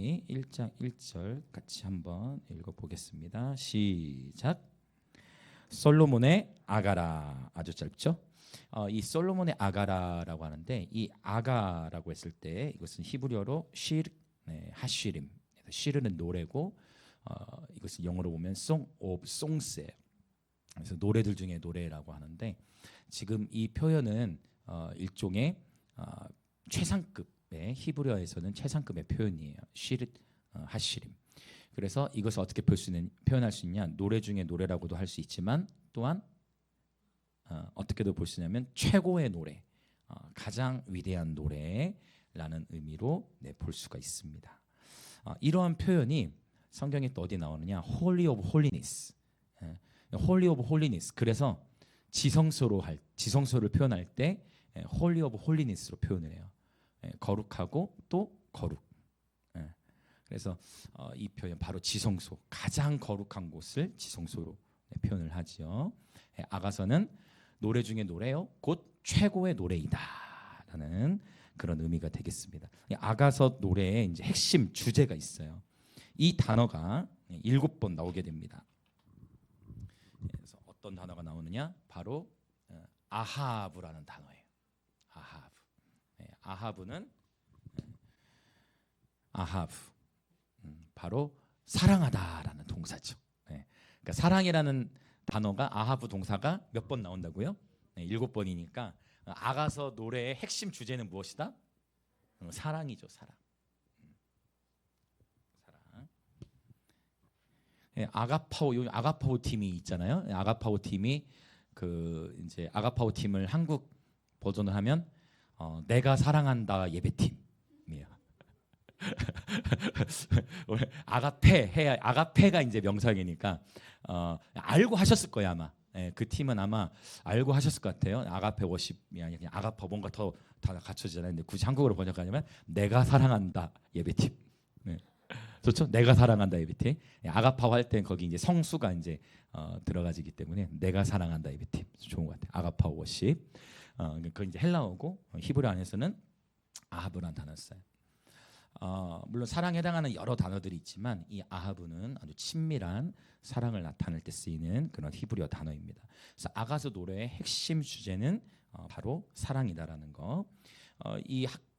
사무엘기 1장 1절 같이 한번 읽어보겠습니다. 시작. 솔로몬의 아가라. 아주 짧죠? 이 솔로몬의 아가라라고 하는데, 이 아가라고 했을 때 이것은 히브리어로 하쉬림. 쉬르는 노래고, 이것은 영어로 보면 Song of Songs예요. 그래서 노래들 중에 노래라고 하는데, 지금 이 표현은 일종의 최상급의, 히브리어에서는 최상급의 표현이에요. 쉬르 하쉬림. 그래서 이것을 어떻게 표현할 수 있냐? 노래 중에 노래라고도 할 수 있지만, 또한 어떻게도 볼 수 있냐면 최고의 노래, 가장 위대한 노래라는 의미로 볼 수가 있습니다. 이러한 표현이 성경에 또 어디 나오느냐? Holy of Holiness. Holy of Holiness. 그래서 지성소를 표현할 때 Holy of Holiness로 표현을 해요. 거룩하고 또 거룩. 그래서 이 표현 바로 지성소, 가장 거룩한 곳을 지성소로 표현을 하지요. 아가서는 노래 중에 노래요, 곧 최고의 노래이다라는 그런 의미가 되겠습니다. 아가서 노래의 이제 핵심 주제가 있어요. 이 단어가 7번 나오게 됩니다. 그래서 어떤 단어가 나오느냐? 바로 아하브라는 단어예요. 아하브. 아하브는 바로 사랑하다라는 동사죠. 그러니까 사랑이라는 단어가 아하브 동사가 몇 번 나온다고요? 7번이니까 아가서 노래의 핵심 주제는 무엇이다? 사랑이죠, 사랑. 아가파오 팀이 있잖아요. 아가파오 팀이 이제 아가파오 팀을 한국 버전을 하면 내가 사랑한다 예배팀이에요. 아가페가 이제 명사이니까 알고 하셨을 거예요 아마. 그 팀은 아마 알고 하셨을 것 같아요. 아가페 워십이 아니라 그냥 아가파, 뭔가 더 갖춰지잖아요. 근데 굳이 한국어로 번역하냐면 내가 사랑한다 예배팀. 좋죠? 내가 사랑한다 예배팀. 아가파오 할 땐 거기 이제 성수가 이제 들어가지기 때문에 내가 사랑한다 예배팀 좋은 것 같아요. 아가파오 워십. 그 이제 헬라어고 히브리 안에서는 아하브라는 단어를 써요. 물론 사랑에 해당하는 여러 단어들이 있지만 이 아하브는 아주 친밀한 사랑을 나타낼 때 쓰이는 그런 히브리어 단어입니다. 그래서 아가서 노래의 핵심 주제는 바로 사랑이다라는 거.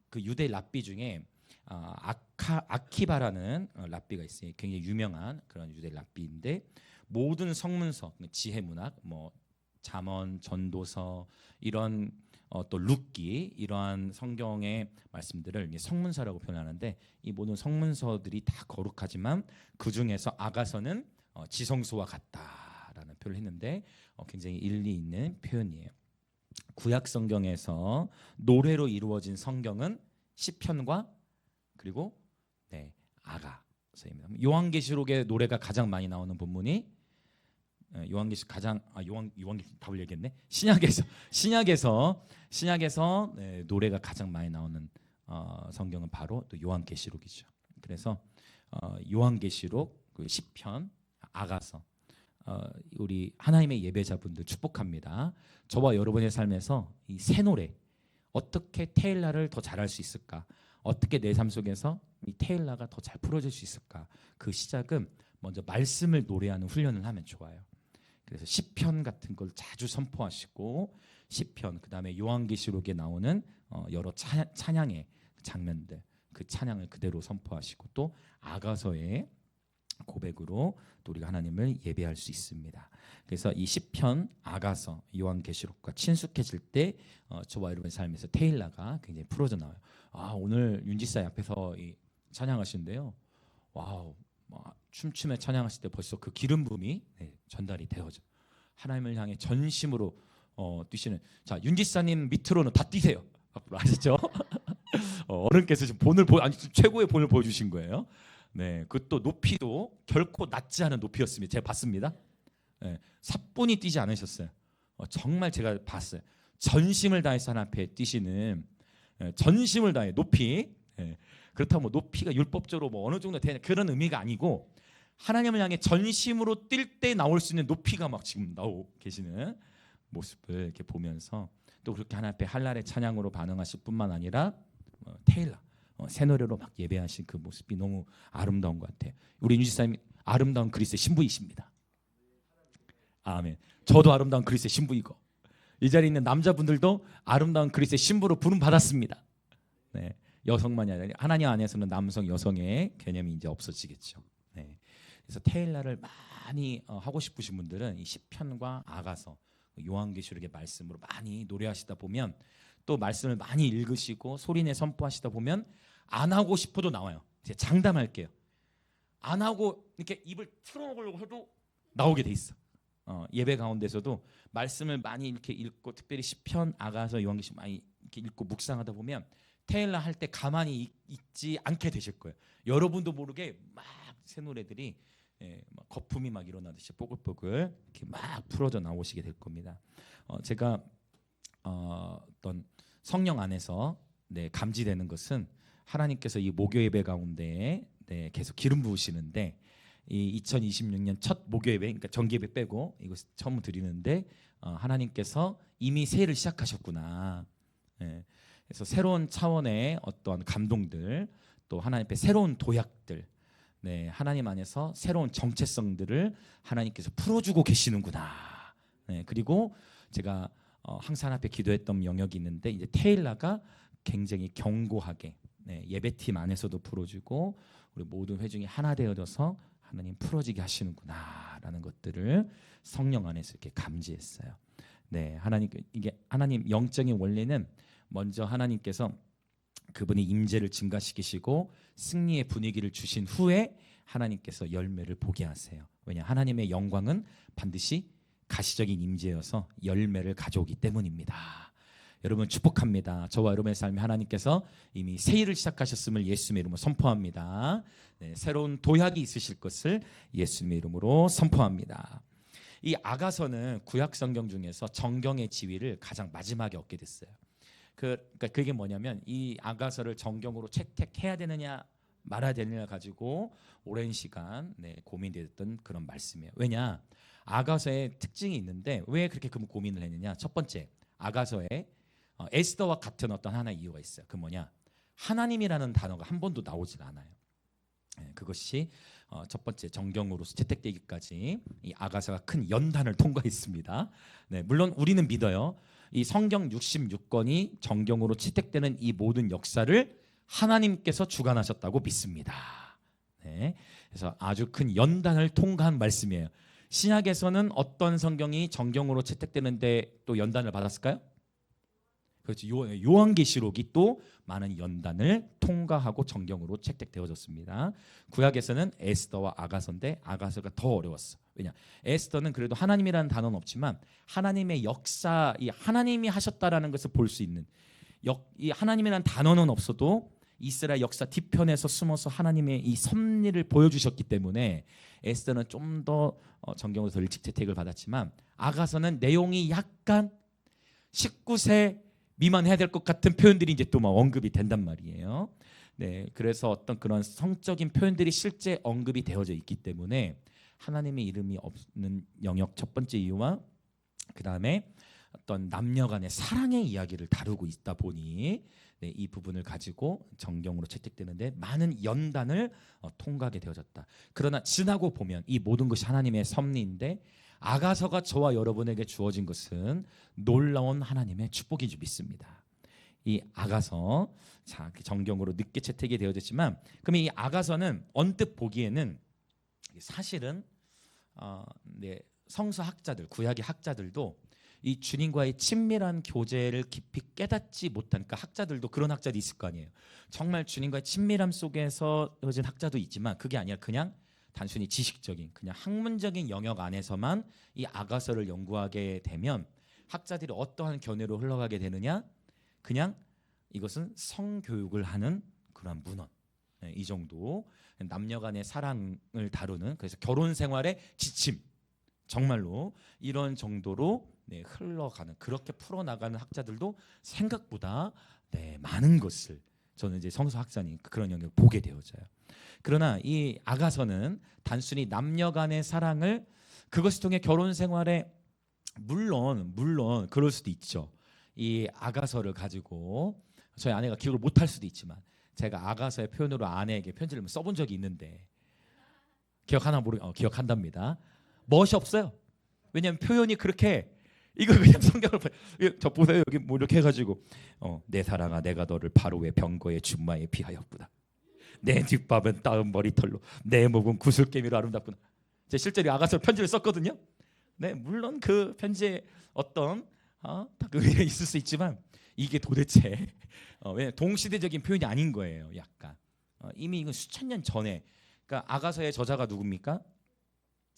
그 유대 랍비 중에 아키바라는 랍비가 있어요. 굉장히 유명한 그런 유대 랍비인데, 모든 성문서, 지혜문학, 뭐 잠언, 전도서, 이런 또 룻기, 이러한 성경의 말씀들을 성문서라고 표현하는데, 이 모든 성문서들이 다 거룩하지만 그 중에서 아가서는 지성소와 같다라는 표현을 했는데, 굉장히 일리 있는 표현이에요. 구약 성경에서 노래로 이루어진 성경은 시편과 그리고 아가서입니다. 요한계시록의 노래가 가장 많이 나오는 본문이 요한계시록 답을 얘기했네. 신약에서 노래가 가장 많이 나오는 성경은 바로 또 요한계시록이죠. 그래서 요한계시록, 시편, 아가서, 우리 하나님의 예배자분들 축복합니다. 저와 여러분의 삶에서 이 새 노래, 어떻게 테일라를 더 잘할 수 있을까? 어떻게 내 삶 속에서 이 테일라가 더 잘 풀어질 수 있을까? 그 시작은 먼저 말씀을 노래하는 훈련을 하면 좋아요. 그래서 시편 같은 걸 자주 선포하시고, 시편, 그다음에 요한계시록에 나오는 여러 찬양의 장면들, 그 찬양을 그대로 선포하시고, 또 아가서의 고백으로 또 우리가 하나님을 예배할 수 있습니다. 그래서 이 시편, 아가서, 요한계시록과 친숙해질 때 저와 여러분의 삶에서 테일라가 굉장히 풀어져 나와요. 오늘 윤지사의 앞에서 찬양하시는데요. 와우, 춤추며 찬양하실 때 벌써 그 기름 부음이 전달이 되어져. 하나님을 향해 전심으로 뛰시는. 자, 윤지사님 밑으로는 다 뛰세요. 앞으로 아시죠? 어른께서 지금 최고의 본을 보여주신 거예요. 그것도 높이도 결코 낮지 않은 높이였습니다. 제가 봤습니다. 사뿐히 뛰지 않으셨어요. 정말 제가 봤어요. 전심을 다해서 하나님 앞에 뛰시는, 전심을 다해 높이. 그렇다고 뭐 높이가 율법적으로 뭐 어느 정도 되는 그런 의미가 아니고, 하나님을 향해 전심으로 뛸 때 나올 수 있는 높이가 막 지금 나오고 계시는 모습을 이렇게 보면서, 또 그렇게 하나님 앞에 한랄의 찬양으로 반응하실 뿐만 아니라 테일라, 새 노래로 막 예배하신 그 모습이 너무 아름다운 것 같아요. 우리 윤지사님 아름다운 그리스도의 신부이십니다. 아멘. 저도 아름다운 그리스도의 신부이고 이 자리에 있는 남자분들도 아름다운 그리스도의 신부로 부름 받았습니다. 네, 여성만이 아니라 하나님 안에서는 남성 여성의 개념이 이제 없어지겠죠. 네, 그래서 테일라를 많이 하고 싶으신 분들은 이 시편과 아가서 요한계시록의 말씀으로 많이 노래하시다 보면 또 말씀을 많이 읽으시고 소리내 선포하시다 보면 안 하고 싶어도 나와요. 제가 장담할게요. 안 하고 이렇게 입을 틀어먹으려고 해도 나오게 돼 있어. 예배 가운데서도 말씀을 많이 이렇게 읽고 특별히 시편, 아가서, 요한계시록 많이 이렇게 읽고 묵상하다 보면 테일라 할 때 가만히 있지 않게 되실 거예요. 여러분도 모르게 막 새 노래들이 막 거품이 막 일어나듯이 뽀글뽀글 이렇게 막 풀어져 나오시게 될 겁니다. 제가 어떤 성령 안에서 감지되는 것은 하나님께서 이 목요 예배 가운데 계속 기름 부으시는데 이 2026년 첫 목요 예배, 그러니까 정기 예배 빼고 이거 처음 드리는데 하나님께서 이미 새해를 시작하셨구나. 그래서 새로운 차원의 어떠한 감동들, 또 하나님 앞에 새로운 도약들, 하나님 안에서 새로운 정체성들을 하나님께서 풀어주고 계시는구나. 그리고 제가 항상 앞에 기도했던 영역이 있는데 이제 테일라가 굉장히 견고하게 예배팀 안에서도 풀어주고 우리 모든 회중이 하나 되어져서 하나님 풀어지게 하시는구나라는 것들을 성령 안에서 이렇게 감지했어요. 이게 하나님 영적인 원리는 먼저 하나님께서 그분의 임재를 증가시키시고 승리의 분위기를 주신 후에 하나님께서 열매를 보게 하세요. 왜냐? 하나님의 영광은 반드시 가시적인 임재여서 열매를 가져오기 때문입니다. 여러분 축복합니다. 저와 여러분의 삶에 하나님께서 이미 새 일을 시작하셨음을 예수님의 이름으로 선포합니다. 새로운 도약이 있으실 것을 예수님의 이름으로 선포합니다. 이 아가서는 구약 성경 중에서 정경의 지위를 가장 마지막에 얻게 됐어요. 그러니까 그게 뭐냐면 이 아가서를 정경으로 채택해야 되느냐 말아야 되느냐 가지고 오랜 시간 고민됐던 그런 말씀이에요. 왜냐? 아가서의 특징이 있는데 왜 그렇게 고민을 했느냐? 첫 번째, 아가서에 에스더와 같은 어떤 하나의 이유가 있어요. 그 뭐냐? 하나님이라는 단어가 한 번도 나오질 않아요. 그것이 첫 번째 정경으로서 채택되기까지 이 아가서가 큰 연단을 통과했습니다. 물론 우리는 믿어요. 이 성경 66권이 정경으로 채택되는 이 모든 역사를 하나님께서 주관하셨다고 믿습니다. 그래서 아주 큰 연단을 통과한 말씀이에요. 신약에서는 어떤 성경이 정경으로 채택되는데 또 연단을 받았을까요? 그렇죠. 요한계시록이 또 많은 연단을 통과하고 정경으로 채택되어졌습니다. 구약에서는 에스더와 아가서인데 아가서가 더 어려웠어. 왜냐? 에스더는 그래도 하나님이라는 단어는 없지만 하나님의 역사, 이 하나님이 하셨다라는 것을 볼 수 있는 이 하나님이라는 단어는 없어도 이스라엘 역사 뒤편에서 숨어서 하나님의 이 섭리를 보여주셨기 때문에 에스더는 좀 더 정경으로 더 일찍 채택을 받았지만 아가서는 내용이 약간 19세 미만해야 될 것 같은 표현들이 이제 또 막 언급이 된단 말이에요. 그래서 어떤 그런 성적인 표현들이 실제 언급이 되어져 있기 때문에 하나님의 이름이 없는 영역 첫 번째 이유와 그 다음에 어떤 남녀 간의 사랑의 이야기를 다루고 있다 보니 이 부분을 가지고 정경으로 채택되는데 많은 연단을 통과하게 되어졌다. 그러나 지나고 보면 이 모든 것이 하나님의 섭리인데 아가서가 저와 여러분에게 주어진 것은 놀라운 하나님의 축복인 줄 믿습니다. 이 아가서, 자, 정경으로 늦게 채택이 되어졌지만 그럼 이 아가서는 언뜻 보기에는 사실은 성서학자들, 구약의 학자들도 이 주님과의 친밀한 교제를 깊이 깨닫지 못한, 그러니까 학자들도 그런 학자들이 있을 거 아니에요. 정말 주님과의 친밀함 속에서 얻은 학자도 있지만 그게 아니라 그냥 단순히 지식적인, 그냥 학문적인 영역 안에서만 이 아가서를 연구하게 되면 학자들이 어떠한 견해로 흘러가게 되느냐? 그냥 이것은 성교육을 하는 그런 문헌, 이 정도 남녀 간의 사랑을 다루는, 그래서 결혼 생활의 지침, 정말로 이런 정도로 흘러가는, 그렇게 풀어나가는 학자들도 생각보다 많은 것을 저는 이제 성서학자니까 그런 영역을 보게 되어져요. 그러나 이 아가서는 단순히 남녀 간의 사랑을, 그것을 통해 결혼 생활에 물론 그럴 수도 있죠. 이 아가서를 가지고 저희 아내가 기록을 못할 수도 있지만 제가 아가서의 표현으로 아내에게 편지를 써본 적이 있는데 기억한답니다. 멋이 없어요. 왜냐하면 표현이 그렇게 이거 그냥 성경을 저 보세요. 여기 뭐 이렇게 해가지고 내 사랑아 내가 너를 바로의 병거의 준마에 비하였구나. 내 뒷밥은 따은 머리털로 내 목은 구슬개미로 아름답구나. 제 실제로 아가서 편지를 썼거든요. 네, 물론 그 편지에 어떤 의미가 있을 수 있지만 이게 도대체 왜 동시대적인 표현이 아닌 거예요. 약간 이미 이건 수천 년 전에. 그러니까 아가서의 저자가 누굽니까?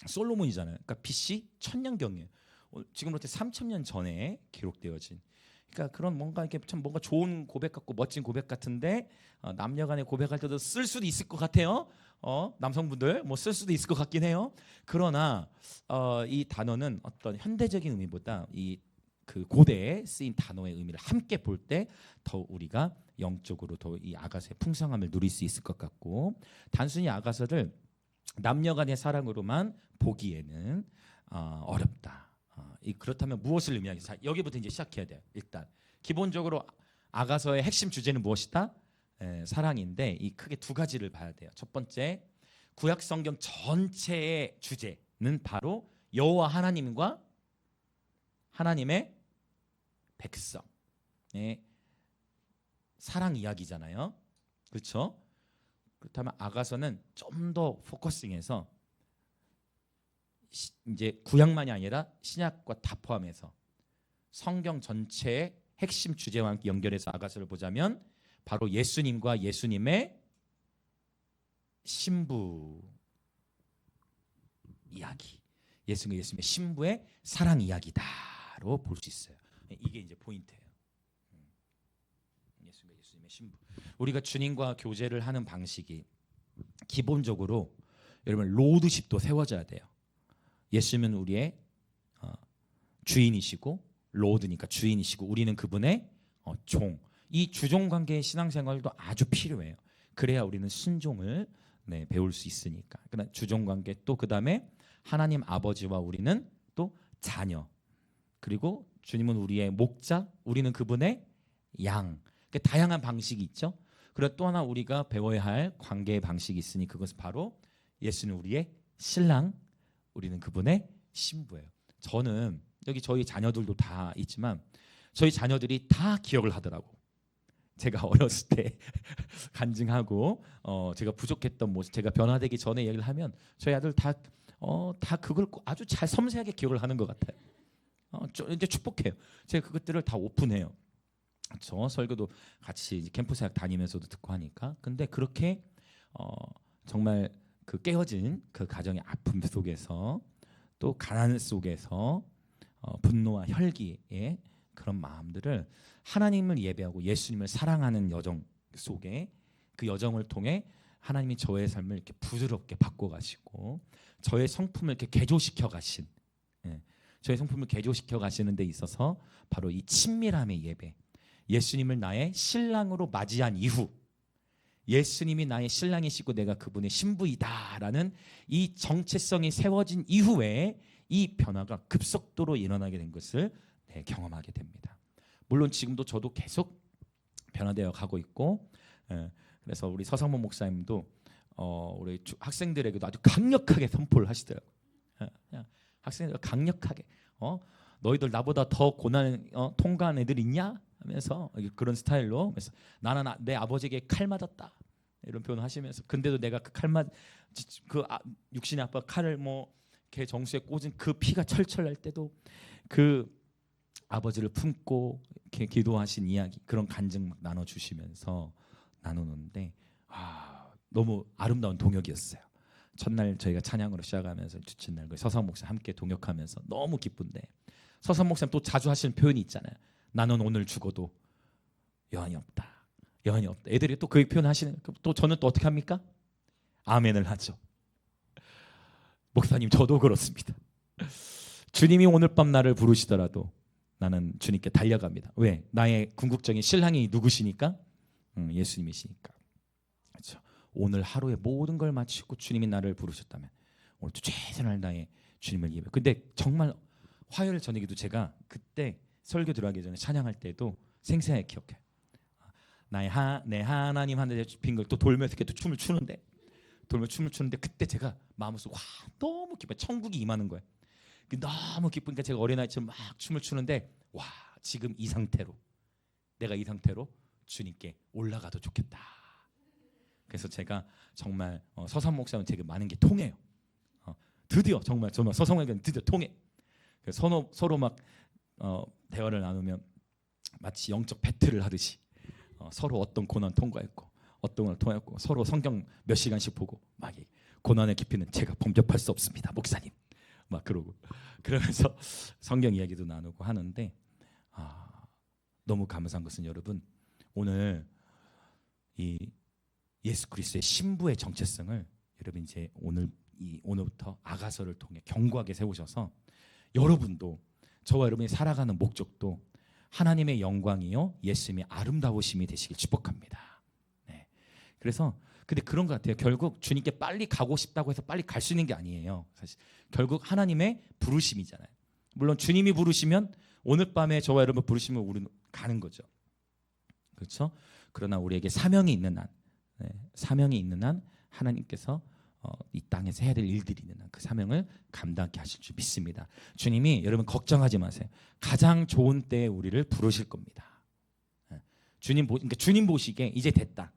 솔로몬이잖아요. 그러니까 BC 천년경이에요. 지금부터 3,000년 전에 기록되어진. 그러니까 그런 뭔가 이렇게 참 뭔가 좋은 고백 같고 멋진 고백 같은데 남녀간에 고백할 때도 쓸 수도 있을 것 같아요. 남성분들 뭐 쓸 수도 있을 것 같긴 해요. 그러나 이 단어는 어떤 현대적인 의미보다 이 그 고대에 쓰인 단어의 의미를 함께 볼 때 더 우리가 영적으로 더 이 아가서의 풍성함을 누릴 수 있을 것 같고, 단순히 아가서를 남녀간의 사랑으로만 보기에는 어렵다. 그렇다면 무엇을 의미하겠어? 여기부터 이제 시작해야 돼요. 일단 기본적으로 아가서의 핵심 주제는 무엇이다? 사랑인데 이 크게 두 가지를 봐야 돼요. 첫 번째, 구약 성경 전체의 주제는 바로 여호와 하나님과 하나님의 백성의 사랑 이야기잖아요. 그렇죠? 그렇다면 아가서는 좀 더 포커싱해서 이제 구약만이 아니라 신약과 다 포함해서 성경 전체의 핵심 주제와 함께 연결해서 아가서를 보자면 바로 예수님과 예수님의 신부 이야기, 예수님과 예수님의 신부의 사랑 이야기다로 볼 수 있어요. 이게 이제 포인트예요. 예수님과 예수님의 신부. 우리가 주님과 교제를 하는 방식이 기본적으로 여러분 로드십도 세워져야 돼요. 예수님은 우리의 주인이시고 로드니까 주인이시고 우리는 그분의 종. 이 주종 관계의 신앙생활도 아주 필요해요. 그래야 우리는 순종을 배울 수 있으니까. 그러나 주종 관계 또 그다음에 하나님 아버지와 우리는 또 자녀. 그리고 주님은 우리의 목자, 우리는 그분의 양. 그러니까 다양한 방식이 있죠. 그리고 또 하나 우리가 배워야 할 관계의 방식이 있으니 그것은 바로 예수는 우리의 신랑, 우리는 그분의 신부예요. 저는 여기 저희 자녀들도 다 있지만 저희 자녀들이 다 기억을 하더라고. 제가 어렸을 때 간증하고 제가 부족했던 모습, 제가 변화되기 전에 얘기를 하면 저희 아들 다 그걸 아주 잘 섬세하게 기억을 하는 것 같아요. 이제 축복해요. 제가 그것들을 다 오픈해요. 저 설교도 같이 캠프사역 다니면서도 듣고 하니까. 근데 그렇게 정말 그 깨어진 그 가정의 아픔 속에서 또 가난 속에서 분노와 혈기의 그런 마음들을 하나님을 예배하고 예수님을 사랑하는 여정 속에 그 여정을 통해 하나님이 저의 삶을 이렇게 부드럽게 바꿔가시고 저의 성품을 이렇게 개조시켜 가신, 저의 성품을 개조시켜 가시는 데 있어서 바로 이 친밀함의 예배, 예수님을 나의 신랑으로 맞이한 이후 예수님이 나의 신랑이시고 내가 그분의 신부이다라는 이 정체성이 세워진 이후에 이 변화가 급속도로 일어나게 된 것을 경험하게 됩니다. 물론 지금도 저도 계속 변화되어 가고 있고, 그래서 우리 서상문 목사님도 우리 학생들에게도 아주 강력하게 선포를 하시더라고요. 그냥 학생들 강력하게 너희들 나보다 더 고난 통과한 애들 있냐 하면서 그런 스타일로, 그래서 나는 내 아버지에게 칼 맞았다 이런 표현을 하시면서, 근데도 내가 육신의 아빠 칼을 걔 정수에 꽂은 그 피가 철철 날 때도 그 아버지를 품고 이렇게 기도하신 이야기, 그런 간증 나눠주시면서 나누는데 너무 아름다운 동역이었어요. 첫날 저희가 찬양으로 시작하면서 주친날 서상 목사 함께 동역하면서 너무 기쁜데, 서상 목사님 또 자주 하시는 표현이 있잖아요. 나는 오늘 죽어도 여한이 없다. 여한이 없다. 애들이 또 그 표현 하시는, 또 저는 또 어떻게 합니까? 아멘을 하죠. 목사님 저도 그렇습니다. 주님이 오늘 밤 나를 부르시더라도 나는 주님께 달려갑니다. 왜? 나의 궁극적인 신랑이 누구시니까? 예수님이시니까. 그렇죠. 오늘 하루의 모든 걸 마치고 주님이 나를 부르셨다면 오늘도 최선을 다해 주님을 예배. 근데 정말 화요일 저녁에도 제가 그때 설교 들어가기 전에 찬양할 때도 생생하게 기억해요. 내 하나님 하늘에 빈 걸 또 돌면서 이렇게 또 춤을 추는데 그때 제가 마음속으로 와 너무 기뻐요. 천국이 임하는 거예요. 너무 기쁘니까 제가 어린아이처럼 막 춤을 추는데 와 지금 이 상태로 내가 이 상태로 주님께 올라가도 좋겠다. 그래서 제가 정말 서산 목사는 되게 많은 게 통해요. 드디어 정말 서산 목사는 드디어 통해. 서로 막 대화를 나누면 마치 영적 배틀을 하듯이 서로 어떤 고난 통과했고 어떤 걸 통했고 서로 성경 몇 시간씩 보고 막 고난의 깊이는 제가 범접할 수 없습니다 목사님 막 그러면서 성경 이야기도 나누고 하는데 너무 감사한 것은 여러분 오늘 이 예수 그리스도의 신부의 정체성을 여러분 이제 오늘부터 아가서를 통해 견고하게 세우셔서 여러분도 저와 여러분이 살아가는 목적도 하나님의 영광이요 예수님의 아름다우심이 되시길 축복합니다. 네. 그래서 근데 그런 것 같아요. 결국 주님께 빨리 가고 싶다고 해서 빨리 갈 수 있는 게 아니에요. 사실 결국 하나님의 부르심이잖아요. 물론 주님이 부르시면 오늘 밤에 저와 여러분 부르시면 우리는 가는 거죠. 그렇죠? 그러나 우리에게 사명이 있는 한 하나님께서 이 땅에서 해야 될 일들이 있는 한 그 사명을 감당하게 하실 줄 믿습니다. 주님이 여러분 걱정하지 마세요. 가장 좋은 때에 우리를 부르실 겁니다. 그러니까 주님 보시기에 이제 됐다.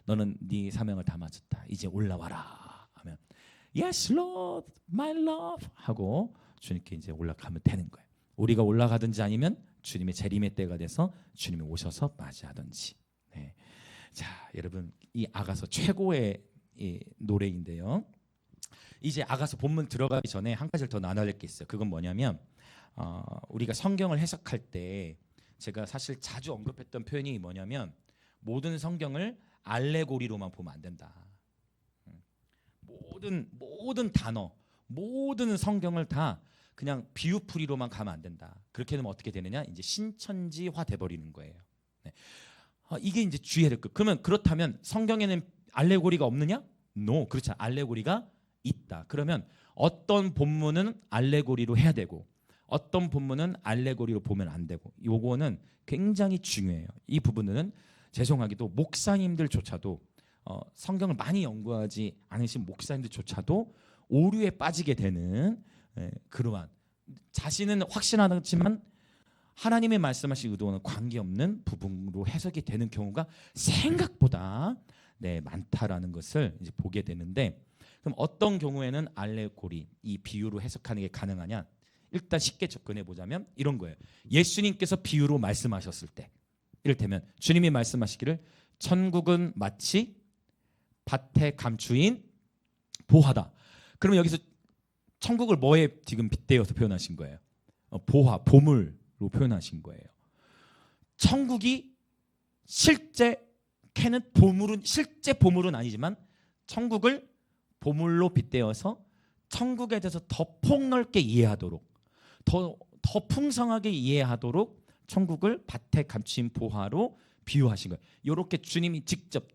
너는 네 사명을 다 마쳤다. 이제 올라와라 하면 Yes Lord, my love 하고 주님께 이제 올라가면 되는 거예요. 우리가 올라가든지 아니면 주님의 재림의 때가 돼서 주님이 오셔서 맞이하든지. 네. 자, 여러분 이 아가서 최고의 이 노래인데요. 이제 아가서 본문 들어가기 전에 한 가지를 더 나눠야 될 게 있어요. 그건 뭐냐면 우리가 성경을 해석할 때 제가 사실 자주 언급했던 표현이 뭐냐면 모든 성경을 알레고리로만 보면 안 된다. 모든 단어, 모든 성경을 다 그냥 비유풀이로만 가면 안 된다. 그렇게 되면 어떻게 되느냐? 이제 신천지화 돼버리는 거예요. 네. 이게 이제 주의해야 될 거. 그러면 그렇다면 성경에는 알레고리가 없느냐? No, 그렇지 않아. 알레고리가 있다. 그러면 어떤 본문은 알레고리로 해야 되고 어떤 본문은 알레고리로 보면 안 되고 요거는 굉장히 중요해요. 이 부분은 죄송하게도 목사님들조차도 성경을 많이 연구하지 않으신 목사님들조차도 오류에 빠지게 되는 그러한 자신은 확신하지만 하나님의 말씀하신 의도와는 관계없는 부분으로 해석이 되는 경우가 생각보다 많다라는 것을 이제 보게 되는데 그럼 어떤 경우에는 알레고리 이 비유로 해석하는 게 가능하냐? 일단 쉽게 접근해 보자면 이런 거예요. 예수님께서 비유로 말씀하셨을 때 이를테면 주님이 말씀하시기를 천국은 마치 밭에 감추인 보화다. 그러면 여기서 천국을 뭐에 지금 빗대어서 표현하신 거예요? 보물로 표현하신 거예요. 천국이 실제 보물은 아니지만 천국을 보물로 빗대어서 천국에 대해서 더 폭넓게 이해하도록 더 풍성하게 이해하도록 천국을 밭에 감춘 보화로 비유하신 거예요. 이렇게 주님이 직접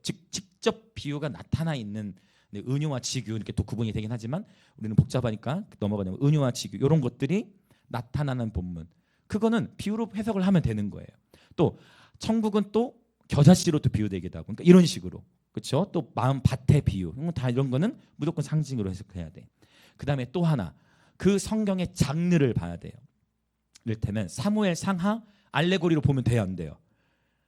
비유가 나타나 있는 은유와 직유 이렇게 또 구분이 되긴 하지만 우리는 복잡하니까 넘어가냐면 은유와 직유 이런 것들이 나타나는 본문 그거는 비유로 해석을 하면 되는 거예요. 또 천국은 또 겨자씨로 또 비유되기도 하고 그러니까 이런 식으로 그렇죠? 또 마음 밭의 비유 다 이런 거는 무조건 상징으로 해석해야 돼. 그 다음에 또 하나 그 성경의 장르를 봐야 돼요. 이를테면 사무엘 상하 알레고리로 보면 돼요, 안 돼요?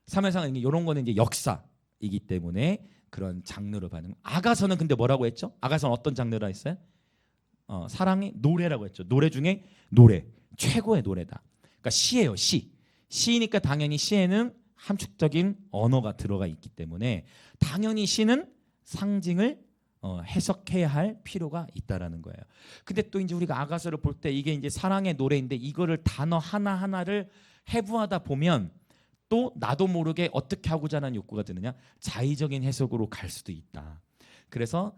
사무엘 상하 이런 거는 이제 역사이기 때문에 그런 장르로 봐는. 아가서는 근데 뭐라고 했죠? 아가서는 어떤 장르라 했어요? 사랑의 노래라고 했죠. 노래 중에 노래 최고의 노래다. 그러니까 시예요, 시. 시니까 당연히 시에는 함축적인 언어가 들어가 있기 때문에 당연히 시는 상징을 해석해야 할 필요가 있다라는 거예요. 근데 또 이제 우리가 아가서를 볼 때 이게 이제 사랑의 노래인데 이거를 단어 하나하나를 해부하다 보면 또 나도 모르게 어떻게 하고자 하는 욕구가 드느냐? 자의적인 해석으로 갈 수도 있다. 그래서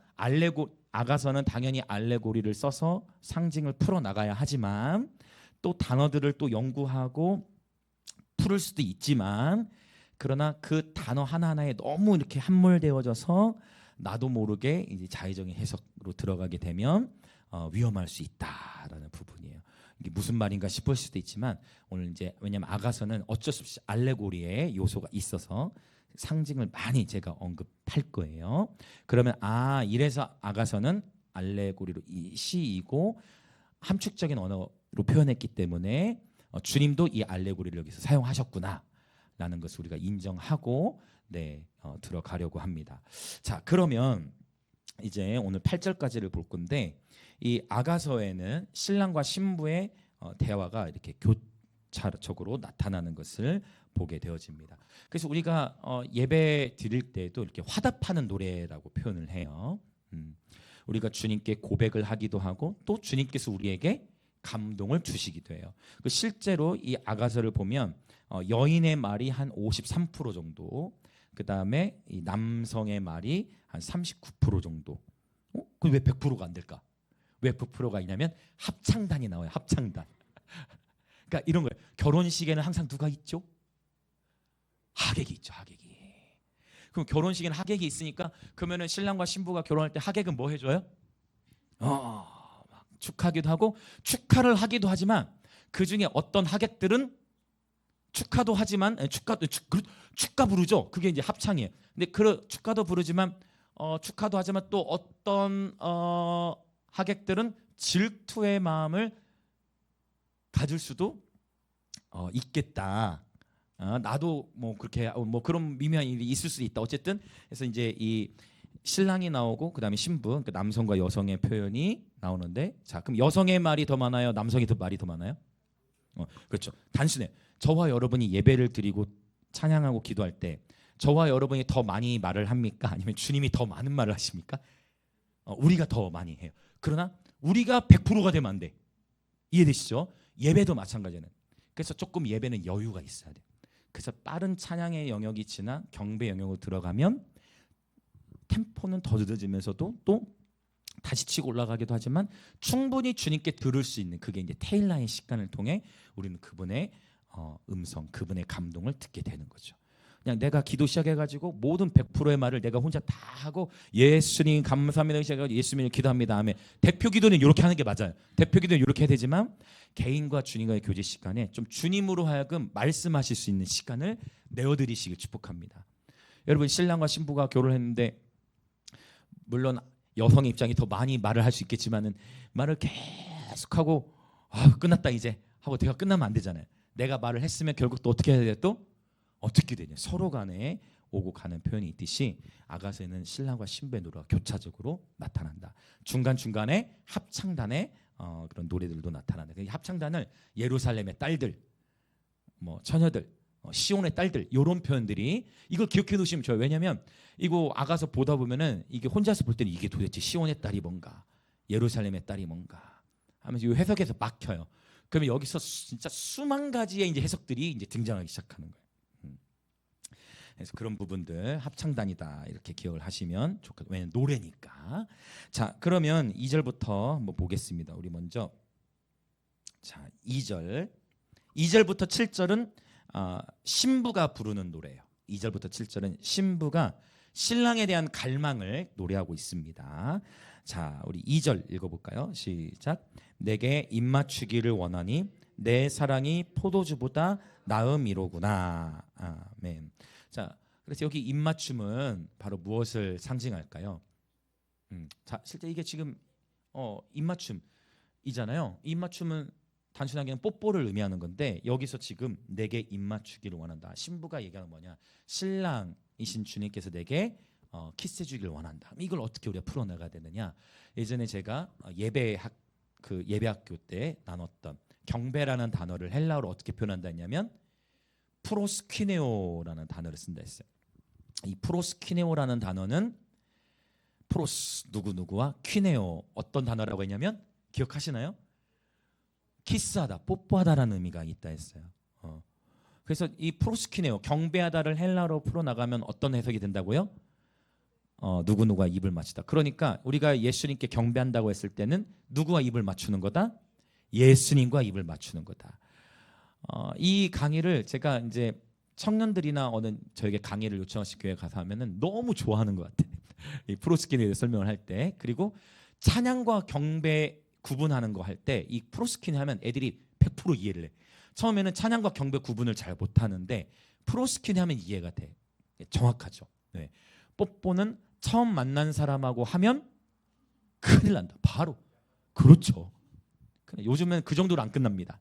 아가서는 당연히 알레고리를 써서 상징을 풀어 나가야 하지만 또 단어들을 또 연구하고 풀을 수도 있지만 그러나 그 단어 하나하나에 너무 이렇게 함몰되어져서 나도 모르게 이제 자의적인 해석으로 들어가게 되면 위험할 수 있다라는 부분이에요. 이게 무슨 말인가 싶을 수도 있지만 오늘 이제 왜냐하면 아가서는 어쩔 수 없이 알레고리의 요소가 있어서 상징을 많이 제가 언급할 거예요. 그러면 이래서 아가서는 알레고리로 이 시이고 함축적인 언어로 표현했기 때문에 주님도 이 알레고리를 여기서 사용하셨구나라는 것을 우리가 인정하고 들어가려고 합니다. 자, 그러면 이제 오늘 8절까지를 볼 건데 이 아가서에는 신랑과 신부의 대화가 이렇게 교차적으로 나타나는 것을 보게 되어집니다. 그래서 우리가 예배 드릴 때도 이렇게 화답하는 노래라고 표현을 해요. 우리가 주님께 고백을 하기도 하고 또 주님께서 우리에게 감동을 주시기도 해요. 실제로 이 아가서를 보면 여인의 말이 한 53% 정도, 그 다음에 이 남성의 말이 한 39% 정도. 그왜 100%가 안 될까? 왜 100%가 있냐면 합창단이 나와요. 합창단. 그러니까 이런 거예요. 결혼식에는 항상 누가 있죠? 하객이 있죠. 하객이. 그럼 결혼식에는 하객이 있으니까 그러면은 신랑과 신부가 결혼할 때 하객은 뭐 해줘요? 막 축하하기도 하고 축하를 하기도 하지만 그 중에 어떤 하객들은 축하도 하지만 축가 부르죠. 그게 이제 합창이에요. 근데 그 축가도 부르지만 축하도 하지만 또 어떤 하객들은 질투의 마음을 가질 수도 있겠다. 나도 뭐 그렇게 뭐 그런 미묘한 일이 있을 수 있다. 어쨌든 그래서 이제 이 신랑이 나오고 그다음에 신부, 그러니까 남성과 여성의 표현이 나오는데, 자, 그럼 여성의 말이 더 많아요? 남성이 말이 더 많아요? 그렇죠. 단순해. 저와 여러분이 예배를 드리고 찬양하고 기도할 때 저와 여러분이 더 많이 말을 합니까? 아니면 주님이 더 많은 말을 하십니까? 우리가 더 많이 해요. 그러나 우리가 100%가 되면 안 돼. 이해되시죠? 예배도 마찬가지는. 그래서 조금 예배는 여유가 있어야 돼. 그래서 빠른 찬양의 영역이 지나 경배 영역으로 들어가면 템포는 더 늦어지면서도 또 다시 치고 올라가기도 하지만 충분히 주님께 들을 수 있는, 그게 이제 테일라인 시간을 통해 우리는 그분의 음성, 그분의 감동을 듣게 되는 거죠. 그냥 내가 기도 시작해가지고 모든 100%의 말을 내가 혼자 다 하고 예수님 감사합니다 시작해가지고 예수님 기도합니다 하면 대표 기도는 이렇게 하는 게 맞아요. 대표 기도는 이렇게 해야 되지만 개인과 주님과의 교제 시간에 좀 주님으로 하여금 말씀하실 수 있는 시간을 내어드리시길 축복합니다. 여러분, 신랑과 신부가 결혼했는데 물론 여성의 입장이 더 많이 말을 할 수 있겠지만은 말을 계속하고 끝났다 이제 하고 대화 끝나면 안 되잖아요. 내가 말을 했으면 결국 또 어떻게 해야 돼요? 또 어떻게 되냐? 서로 간에 오고 가는 표현이 있듯이 아가서에는 신랑과 신부의 노래가 교차적으로 나타난다. 중간중간에 합창단의 그런 노래들도 나타난다. 이 합창단을 예루살렘의 딸들, 뭐 처녀들, 시온의 딸들, 이런 표현들이, 이걸 기억해 놓으시면 좋아요. 왜냐하면 이거 아가서 보다 보면은 이게 혼자서 볼 때는 이게 도대체 시온의 딸이 뭔가, 예루살렘의 딸이 뭔가 하면서 이 해석에서 막혀요. 그러면 여기서 진짜 수만 가지의 이제 해석들이 이제 등장하기 시작하는 거예요. 그래서 그런 부분들 합창단이다 이렇게 기억을 하시면 좋겠고, 왜냐면 노래니까. 자, 그러면 2절부터 한번 보겠습니다. 우리 먼저 자 2절부터 7절은 신부가 부르는 노래예요. 2절부터 7절은 신부가 신랑에 대한 갈망을 노래하고 있습니다. 자, 우리 2절 읽어볼까요? 시작. 내게 입맞추기를 원하니 내 사랑이 포도주보다 나음이로구나. 아멘. 자, 그래서 여기 입맞춤은 바로 무엇을 상징할까요? 자, 실제 이게 지금 입맞춤이잖아요. 입맞춤은 단순하게 그냥 뽀뽀를 의미하는 건데 여기서 지금 내게 입맞추기를 원한다. 신부가 얘기하는 뭐냐? 신랑이신 주님께서 내게 키스해주기를 원한다. 이걸 어떻게 우리가 풀어나가야 되느냐? 예전에 제가 예배학교 때 나눴던 경배라는 단어를 헬라어로 어떻게 표현한다 했냐면 프로스퀴네오라는 단어를 쓴다 했어요. 이 프로스퀴네오라는 단어는 프로스 누구누구와 퀴네오 어떤 단어라고 했냐면 기억하시나요? 키스하다, 뽀뽀하다라는 의미가 있다 했어요. 그래서 이 프로스퀴네오, 경배하다를 헬라어로 풀어나가면 어떤 해석이 된다고요? 누구누구와 입을 맞추다. 그러니까 우리가 예수님께 경배한다고 했을 때는 누구와 입을 맞추는 거다? 예수님과 입을 맞추는 거다. 이 강의를 제가 이제 청년들이나 어느 저에게 강의를 요청하신 교회 가서 하면은 너무 좋아하는 것 같아요. 이 프로스킨에 대해 설명을 할 때. 그리고 찬양과 경배 구분하는 거 할 때 이 프로스킨 하면 애들이 100% 이해를 해. 처음에는 찬양과 경배 구분을 잘 못하는데 프로스킨 하면 이해가 돼. 정확하죠. 네. 뽀뽀는 처음 만난 사람하고 하면 큰일 난다. 바로. 그렇죠. 요즘엔 그 정도로 안 끝납니다.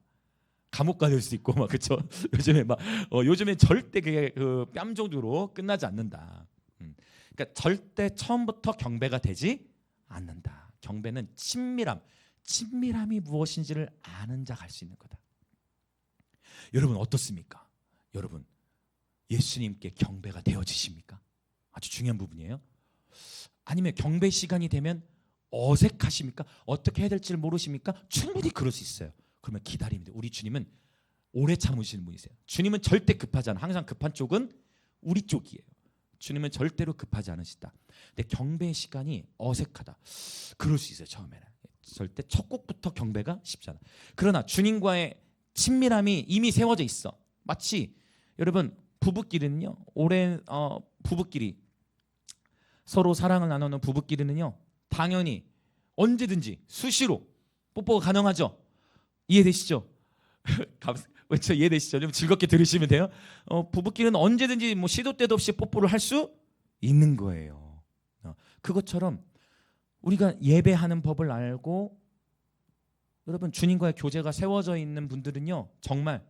감옥 가 될 수 있고 막 그렇죠. 요즘에 막 요즘에 절대 그게 그 뺨 정도로 끝나지 않는다. 그러니까 절대 처음부터 경배가 되지 않는다. 경배는 친밀함이 무엇인지를 아는 자가 할 수 있는 거다. 여러분 어떻습니까? 여러분 예수님께 경배가 되어지십니까? 아주 중요한 부분이에요. 아니면 경배 시간이 되면 어색하십니까? 어떻게 해야 될지를 모르십니까? 충분히 그럴 수 있어요. 그러면 기다리면 돼요. 우리 주님은 오래 참으시는 분이세요. 주님은 절대 급하지 않아. 항상 급한 쪽은 우리 쪽이에요. 주님은 절대로 급하지 않으시다. 근데 경배의 시간이 어색하다. 그럴 수 있어요. 처음에는. 절대 첫 곡부터 경배가 쉽지 않아. 그러나 주님과의 친밀함이 이미 세워져 있어. 마치 여러분 부부끼리는요. 오랜 부부끼리 서로 사랑을 나누는 부부끼리는요. 당연히 언제든지 수시로 뽀뽀가 가능하죠. 이해되시죠? 그렇죠. 이해되시죠? 좀 즐겁게 들으시면 돼요. 부부끼리는 언제든지 뭐 시도 때도 없이 뽀뽀를 할 수 있는 거예요. 그것처럼 우리가 예배하는 법을 알고 여러분 주님과의 교제가 세워져 있는 분들은요. 정말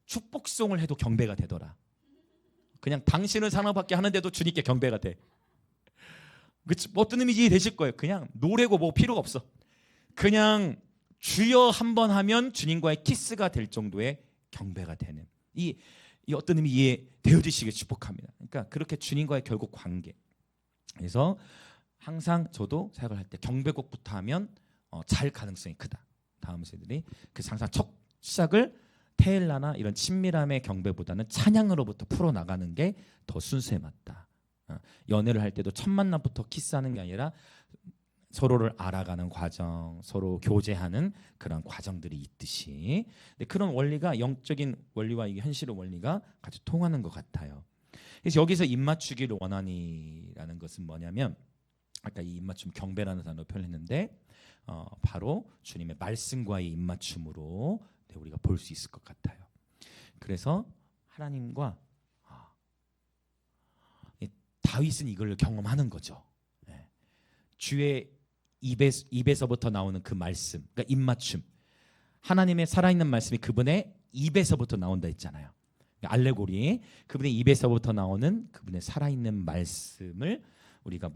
축복송을 해도 경배가 되더라. 그냥 당신을 사랑받게 하는데도 주님께 경배가 돼. 그치? 어떤 의미인지 이해되실 거예요. 그냥 노래고 뭐 필요가 없어. 그냥 주여 한번 하면 주님과의 키스가 될 정도의 경배가 되는 이 어떤 의미 이해되어지시길 축복합니다. 그러니까 그렇게 주님과의 결국 관계. 그래서 항상 저도 사역을 할 때 경배곡부터 하면 잘 가능성이 크다. 다음 세대들이 그래서 항상 첫 시작을 테일라나 이런 친밀함의 경배보다는 찬양으로부터 풀어나가는 게 더 순수에 맞다. 연애를 할 때도 첫 만남부터 키스하는 게 아니라 서로를 알아가는 과정, 서로 교제하는 그런 과정들이 있듯이 그런 원리가 영적인 원리와 이게 현실의 원리가 같이 통하는 것 같아요. 그래서 여기서 입맞추기를 원하니라는 것은 뭐냐면 아까 이 입맞춤 경배라는 단어로 표현했는데 바로 주님의 말씀과의 입맞춤으로 우리가 볼 수 있을 것 같아요. 그래서 하나님과 다윗은 이걸 경험하는 거죠. 주의 입에서부터 나오는 그 말씀, 그러니까 입맞춤. 하나님의 살아있는 말씀이 그분의 입에서부터 나온다 했잖아요. 알레고리, 그분의 입에서부터 나오는 그분의 살아있는 말씀을 우리가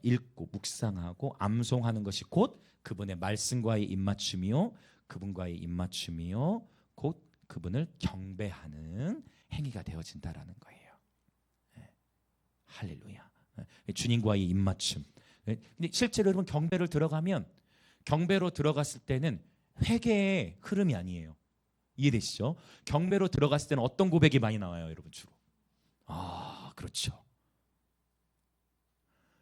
읽고 묵상하고 암송하는 것이 곧 그분의 말씀과의 입맞춤이요, 그분과의 입맞춤이요, 곧 그분을 경배하는 행위가 되어진다라는 거예요. 할렐루야. 주님과의 입맞춤. 근데 실제로 여러분 경배로 들어갔을 때는 회개의 흐름이 아니에요. 이해되시죠? 경배로 들어갔을 때는 어떤 고백이 많이 나와요, 여러분 주로. 그렇죠.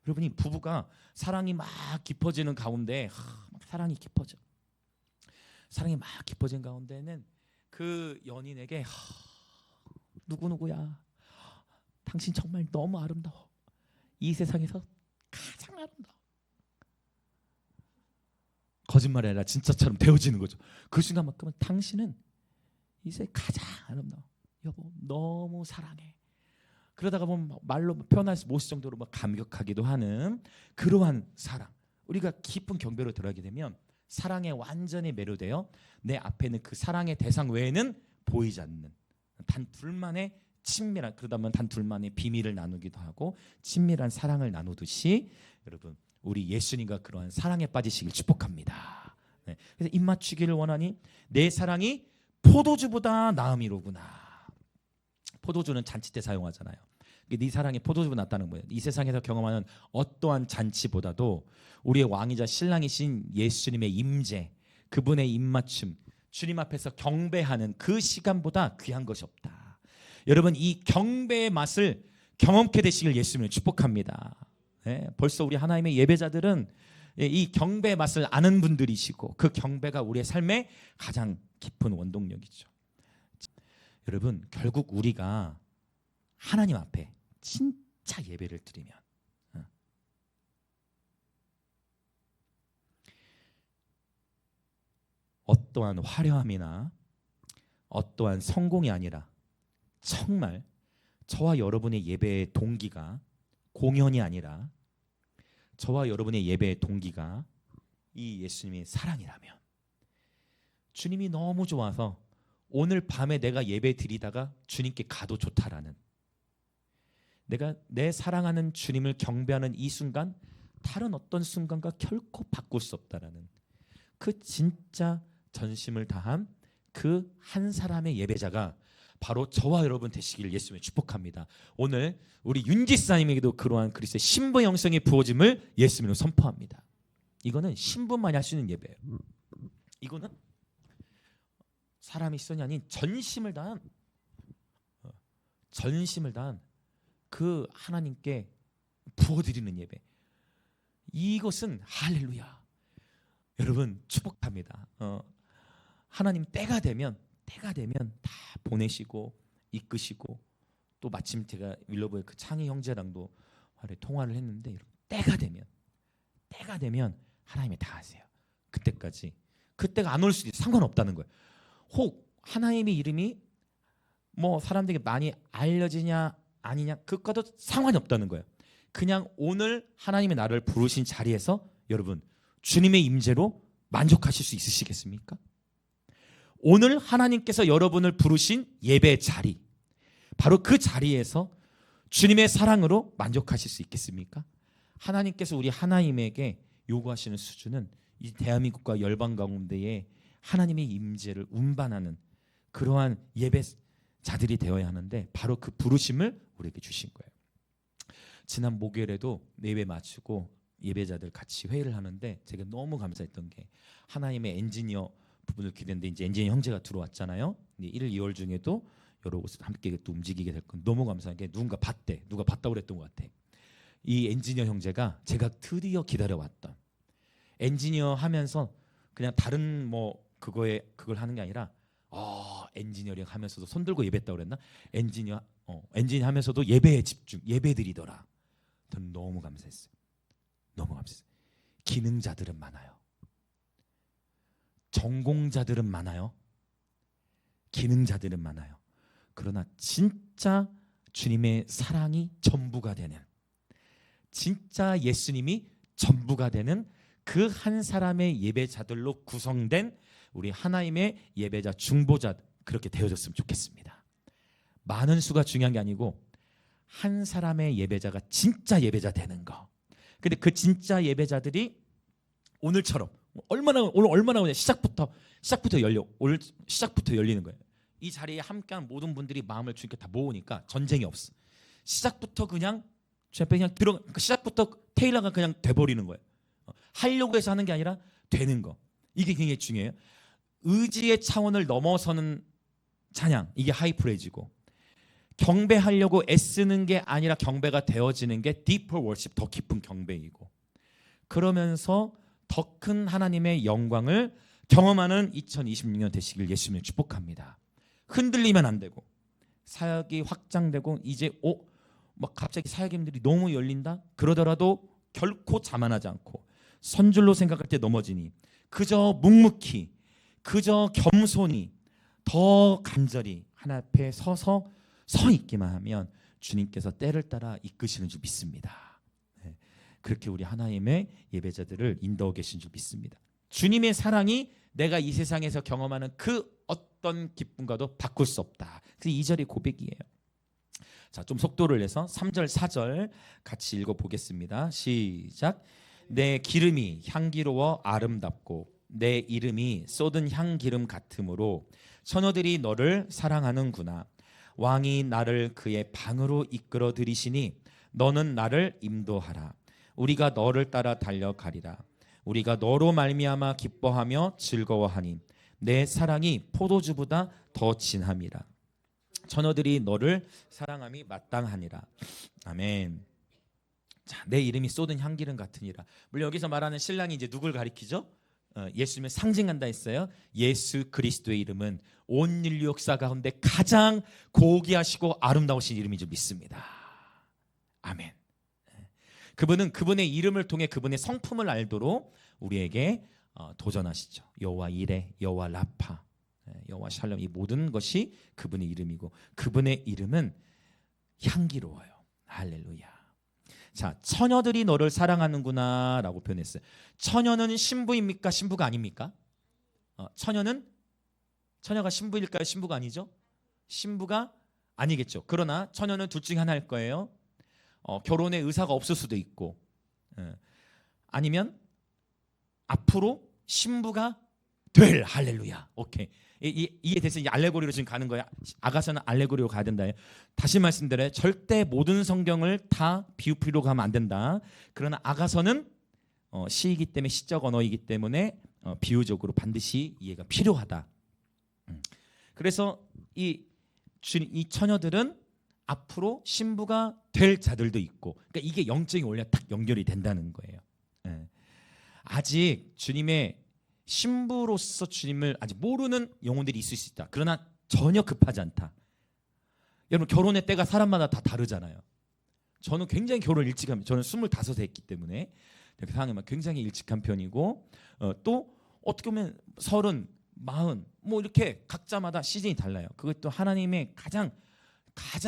여러분이 부부가 사랑이 막 깊어지는 가운데 사랑이 깊어진 가운데는 그 연인에게 누구누구야, 당신 정말 너무 아름다워. 이 세상에서 가장 아름다워. 거짓말이 아니라 진짜처럼 되어지는 거죠. 그 순간만큼은 당신은 이 세상에 가장 아름다워. 여보 너무 사랑해. 그러다가 보면 말로 표현할 수 못할 정도로 막 감격하기도 하는 그러한 사랑. 우리가 깊은 경배로 들어가게 되면 사랑에 완전히 매료되어 내 앞에는 그 사랑의 대상 외에는 보이지 않는 단 둘만의 친밀한, 그러다 보면 단 둘만의 비밀을 나누기도 하고 친밀한 사랑을 나누듯이 여러분 우리 예수님과 그러한 사랑에 빠지시길 축복합니다. 그래서 입맞추기를 원하니 내 사랑이 포도주보다 나음이로구나. 포도주는 잔치 때 사용하잖아요. 네 사랑이 포도주보다 낫다는 거예요. 이 세상에서 경험하는 어떠한 잔치보다도 우리의 왕이자 신랑이신 예수님의 임재, 그분의 입맞춤, 주님 앞에서 경배하는 그 시간보다 귀한 것이 없다. 여러분 이 경배의 맛을 경험케 되시길 예수님을 축복합니다. 벌써 우리 하나님의 예배자들은 이 경배의 맛을 아는 분들이시고 그 경배가 우리의 삶의 가장 깊은 원동력이죠. 여러분 결국 우리가 하나님 앞에 진짜 예배를 드리면 어떠한 화려함이나 어떠한 성공이 아니라 정말 저와 여러분의 예배의 동기가 공연이 아니라 저와 여러분의 예배의 동기가 이 예수님의 사랑이라면, 주님이 너무 좋아서 오늘 밤에 내가 예배 드리다가 주님께 가도 좋다라는, 내가 내 사랑하는 주님을 경배하는 이 순간 다른 어떤 순간과 결코 바꿀 수 없다라는 그 진짜 전심을 다한 그 한 사람의 예배자가 바로 저와 여러분 되시길 예수님을 축복합니다. 오늘 우리 윤지사님에게도 그러한 그리스도의 신부 영성이 부어짐을 예수님으로 선포합니다. 이거는 신부만이 할 수 있는 예배예요. 이거는 사람이 시선이 아닌 전심을 다한 그 하나님께 부어드리는 예배. 이것은 할렐루야. 여러분 축복합니다. 하나님 때가 되면 다 보내시고 이끄시고, 또 마침 제가 윌러브의 그 창희 형제랑도 통화를 했는데, 여러분 때가 되면 하나님이 다 하세요. 그때가 안 올 수도 있어요. 상관없다는 거예요. 혹 하나님의 이름이 뭐 사람들에게 많이 알려지냐 아니냐 그것과도 상관이 없다는 거예요. 그냥 오늘 하나님의 나를 부르신 자리에서 여러분 주님의 임재로 만족하실 수 있으시겠습니까? 오늘 하나님께서 여러분을 부르신 예배 자리, 바로 그 자리에서 주님의 사랑으로 만족하실 수 있겠습니까? 하나님께서 우리 하나님에게 요구하시는 수준은 이 대한민국과 열방 가운데에 하나님의 임재를 운반하는 그러한 예배자들이 되어야 하는데, 바로 그 부르심을 우리에게 주신 거예요. 지난 목요일에도 예배 마치고 예배자들 같이 회의를 하는데 제가 너무 감사했던 게, 하나님의 엔지니어 부분을 기대했는데 이제 엔지니어 형제가 들어왔잖아요. 1월, 2월 중에도 여러 곳을 함께 또 움직이게 될 건 너무 감사한 게, 누가 봤다고 그랬던 것 같아. 이 엔지니어 형제가 제가 드디어 기다려왔던, 엔지니어 하면서 그냥 다른 뭐 그걸 하는 게 아니라 엔지니어링 하면서도 손 들고 예배했다고 그랬나? 엔지니어 하면서도 예배에 집중, 예배 드리더라. 저는 너무 감사했어요. 기능자들은 많아요. 전공자들은 많아요. 기능자들은 많아요. 그러나 진짜 주님의 사랑이 전부가 되는, 진짜 예수님이 전부가 되는 그 한 사람의 예배자들로 구성된 우리 하나님의 예배자 중보자, 그렇게 되어졌으면 좋겠습니다. 많은 수가 중요한 게 아니고 한 사람의 예배자가 진짜 예배자 되는 거. 근데 그 진짜 예배자들이 오늘처럼 오늘 얼마나 오냐, 시작부터 열리는 거예요. 이 자리에 함께한 모든 분들이 마음을 주님께 다 모으니까 전쟁이 없어. 시작부터 그냥 시작부터 테일러가 그냥 돼버리는 거예요. 하려고 해서 하는 게 아니라 되는 거. 이게 굉장히 중요해요. 의지의 차원을 넘어서는 찬양, 이게 하이프레이즈고, 경배하려고 애쓰는 게 아니라 경배가 되어지는 게 deeper worship, 더 깊은 경배이고, 그러면서 더 큰 하나님의 영광을 경험하는 2026년 되시길 예수님을 축복합니다. 흔들리면 안 되고, 사역이 확장되고 이제 막 갑자기 사역인들이 너무 열린다 그러더라도 결코 자만하지 않고 선줄로 생각할 때 넘어지니 그저 묵묵히, 그저 겸손히, 더 간절히 하나 앞에 서 있기만 하면 주님께서 때를 따라 이끄시는 줄 믿습니다. 그렇게 우리 하나님의 예배자들을 인도하고 계신 줄 믿습니다. 주님의 사랑이 내가 이 세상에서 경험하는 그 어떤 기쁨과도 바꿀 수 없다. 그래서 2절이 고백이에요. 자, 좀 속도를 내서 3절, 4절 같이 읽어보겠습니다. 시작. 내 기름이 향기로워 아름답고 내 이름이 쏟은 향기름 같으므로 처녀들이 너를 사랑하는구나. 왕이 나를 그의 방으로 이끌어 들이시니 너는 나를 인도하라. 우리가 너를 따라 달려가리라. 우리가 너로 말미암아 기뻐하며 즐거워하니 내 사랑이 포도주보다 더 진함이라. 처녀들이 너를 사랑함이 마땅하니라. 아멘. 자, 내 이름이 쏟은 향기름 같으니라. 물론 여기서 말하는 신랑이 이제 누굴 가리키죠? 예수님을 상징한다 했어요. 예수 그리스도의 이름은 온 인류 역사 가운데 가장 고귀하시고 아름다우신 이름인 줄 믿습니다. 아멘. 그분은 그분의 이름을 통해 그분의 성품을 알도록 우리에게 도전하시죠. 여호와 이레, 여호와 라파, 여호와 샬롬, 이 모든 것이 그분의 이름이고, 그분의 이름은 향기로워요. 할렐루야. 자, 처녀들이 너를 사랑하는구나 라고 표현했어요. 처녀는 신부입니까? 신부가 아닙니까? 처녀가 신부일까요? 신부가 아니죠? 신부가 아니겠죠. 그러나 처녀는 둘 중에 하나일 거예요. 결혼의 의사가 없을 수도 있고, 아니면 앞으로 신부가 될. 할렐루야. 오케이. 이해돼서 이제 알레고리로 지금 가는 거야. 아가서는 알레고리로 가야 된다. 다시 말씀드려요. 절대 모든 성경을 다 비유풀이로 가면 안 된다. 그러나 아가서는 시이기 때문에, 시적 언어이기 때문에 비유적으로 반드시 이해가 필요하다. 그래서 이 처녀들은 앞으로 신부가 될 자들도 있고, 그러니까 이게 영적인 원리가 딱 연결이 된다는 거예요. 아직 주님의 신부로서 주님을 아직 모르는 영혼들이 있을 수 있다. 그러나 전혀 급하지 않다. 여러분, 결혼의 때가 사람마다 다 다르잖아요. 저는 굉장히 결혼을 일찍 합니다. 저는 25에 했기 때문에 상황이 굉장히 일찍한 편이고, 또 어떻게 보면 30, 40 뭐 이렇게 각자마다 시즌이 달라요. 그것도 하나님의 가장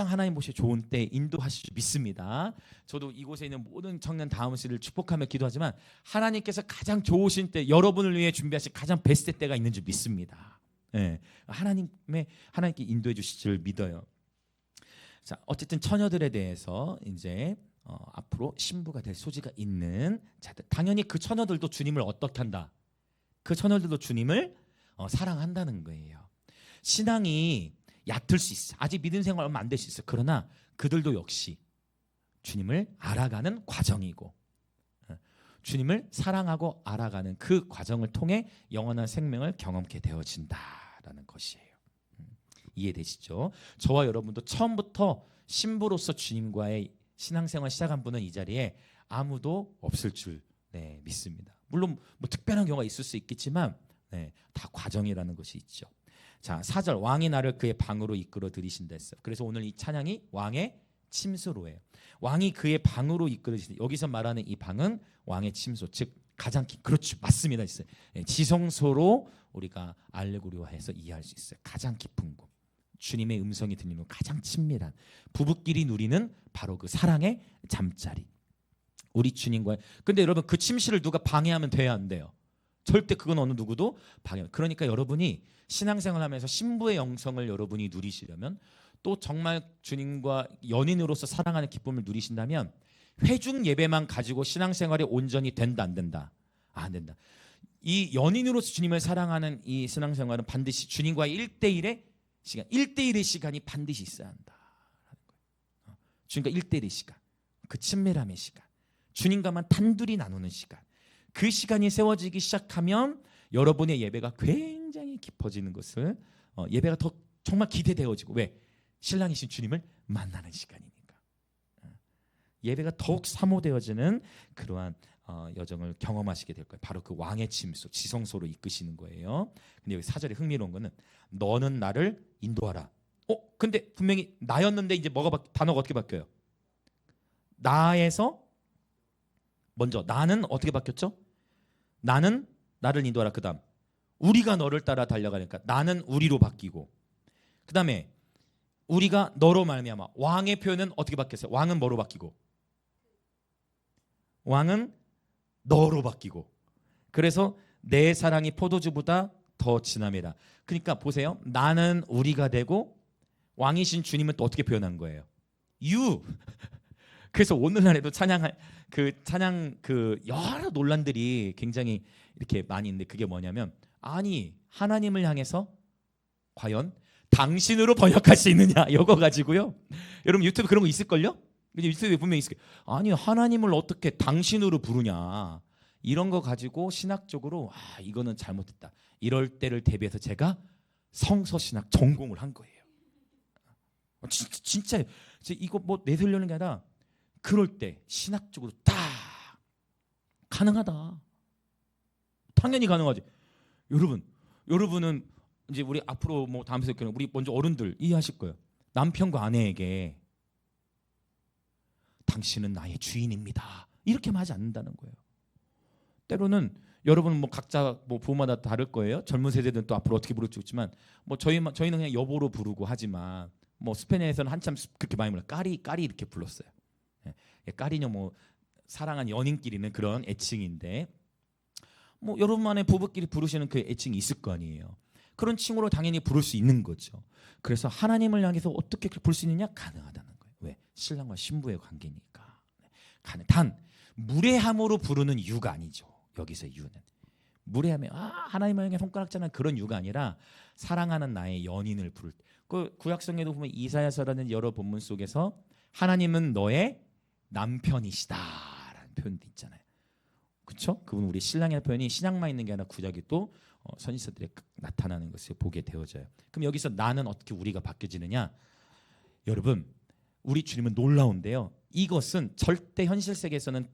하나님 보시기에 좋은 때 인도하실 줄 믿습니다. 저도 이곳에 있는 모든 청년 다음시를 축복하며 기도하지만 하나님께서 가장 좋으신 때, 여러분을 위해 준비하신 가장 베스트 때가 있는 줄 믿습니다. 하나님께 인도해 주실 줄 믿어요. 자, 어쨌든 처녀들에 대해서 이제 앞으로 신부가 될 소지가 있는 자들, 당연히 그 처녀들도 주님을 어떻게 한다? 그 처녀들도 주님을 사랑한다는 거예요. 신앙이 얕을 수 있어. 아직 믿음 생활 얼마 안 될 수 있어. 그러나 그들도 역시 주님을 알아가는 과정이고, 주님을 사랑하고 알아가는 그 과정을 통해 영원한 생명을 경험케 되어진다라는 것이에요. 이해되시죠? 저와 여러분도 처음부터 신부로서 주님과의 신앙생활 시작한 분은 이 자리에 아무도 없을 줄 믿습니다. 물론 뭐 특별한 경우가 있을 수 있겠지만 다 과정이라는 것이 있죠. 자, 4절, 왕이 나를 그의 방으로 이끌어 들이신다 했어요. 그래서 오늘 이 찬양이 왕의 침소로예요. 왕이 그의 방으로 이끌어주신다. 여기서 말하는 이 방은 왕의 침소, 즉 가장 그렇죠, 맞습니다. 있어요. 지성소로 우리가 알레고리화해서 이해할 수 있어요. 가장 깊은 곳, 주님의 음성이 들리는 가장 친밀한, 부부끼리 누리는 바로 그 사랑의 잠자리, 우리 주님과의. 근데 여러분, 그 침실을 누가 방해하면 돼야 안 돼요? 절대 그건 어느 누구도 방해. 그러니까 여러분이 신앙생활하면서 신부의 영성을 여러분이 누리시려면, 또 정말 주님과 연인으로서 사랑하는 기쁨을 누리신다면, 회중 예배만 가지고 신앙생활이 온전히 된다 안 된다? 안 된다. 이 연인으로서 주님을 사랑하는 이 신앙생활은 반드시 주님과의 1대1의 시간, 1대1의 시간이 반드시 있어야 한다. 주님과 1대1의 시간, 그 친밀함의 시간, 주님과만 단둘이 나누는 시간, 그 시간이 세워지기 시작하면 여러분의 예배가 굉장히 깊어지는 것을, 예배가 더 정말 기대되어지고, 왜? 신랑이신 주님을 만나는 시간이니까. 예배가 더욱 사모되어지는 그러한 여정을 경험하시게 될 거예요. 바로 그 왕의 침소, 지성소로 이끄시는 거예요. 근데 여기 4절에 흥미로운 거는 너는 나를 인도하라. 근데 분명히 나였는데 이제 단어가 어떻게 바뀌어요? 나에서 먼저 나는 어떻게 바뀌었죠? 나는 나를 인도하라. 그 다음 우리가 너를 따라 달려가니까 나는 우리로 바뀌고, 그 다음에 우리가 너로 말미암아. 왕의 표현은 어떻게 바뀌었어요? 왕은 뭐로 바뀌고? 왕은 너로 바뀌고. 그래서 내 사랑이 포도주보다 더 진함이라. 그러니까 보세요. 나는 우리가 되고 왕이신 주님은 또 어떻게 표현한 거예요? You. 그래서 오늘날에도 찬양 여러 논란들이 굉장히 이렇게 많이 있는데, 그게 뭐냐면, 아니 하나님을 향해서 과연 당신으로 번역할 수 있느냐, 이거 가지고요. 여러분 유튜브 그런 거 있을걸요? 유튜브에 분명히 있을 거예요. 아니 하나님을 어떻게 당신으로 부르냐, 이런 거 가지고 신학적으로 이거는 잘못됐다. 이럴 때를 대비해서 제가 성서신학 전공을 한 거예요. 진짜 이거 뭐 내세우려는 게 아니라, 그럴 때 신학적으로 딱 가능하다. 당연히 가능하지. 여러분은 이제 우리 앞으로 뭐 다음 세대는 우리 먼저 어른들 이해하실 거예요. 남편과 아내에게 당신은 나의 주인입니다, 이렇게만 하지 않는다는 거예요. 때로는 여러분 뭐 각자 뭐 부모마다 다를 거예요. 젊은 세대들은 또 앞으로 어떻게 부를지 모르지만, 뭐 저희는 그냥 여보로 부르고 하지만, 뭐 스페인에서는 한참 그렇게 많이 불러 까리 이렇게 불렀어요. 예, 까리뇨 뭐 사랑한 연인끼리는 그런 애칭인데 뭐 여러분만의 부부끼리 부르시는 그 애칭이 있을 거 아니에요. 그런 칭호로 당연히 부를 수 있는 거죠. 그래서 하나님을 향해서 어떻게 부를 수 있느냐? 가능하다는 거예요. 왜? 신랑과 신부의 관계니까. 단 무례함으로 부르는 이유가 아니죠. 여기서 이유는 무례함에 하나님을 향해 손가락질하는 그런 이유가 아니라 사랑하는 나의 연인을 부를 때. 그 구약성에도 보면 이사야서라는 여러 본문 속에서 하나님은 너의 남편이시다라는 표현도 있잖아요. 그렇죠? 그분 우리 신랑이라는 표현이 신약만 있는 게 아니라 구약에 또 선지서들에 나타나는 것을 보게 되어져요. 그럼 여기서 나는 어떻게 우리가 바뀌어지느냐? 여러분, 우리 주님은 놀라운데요. 이것은 절대 현실 세계에서는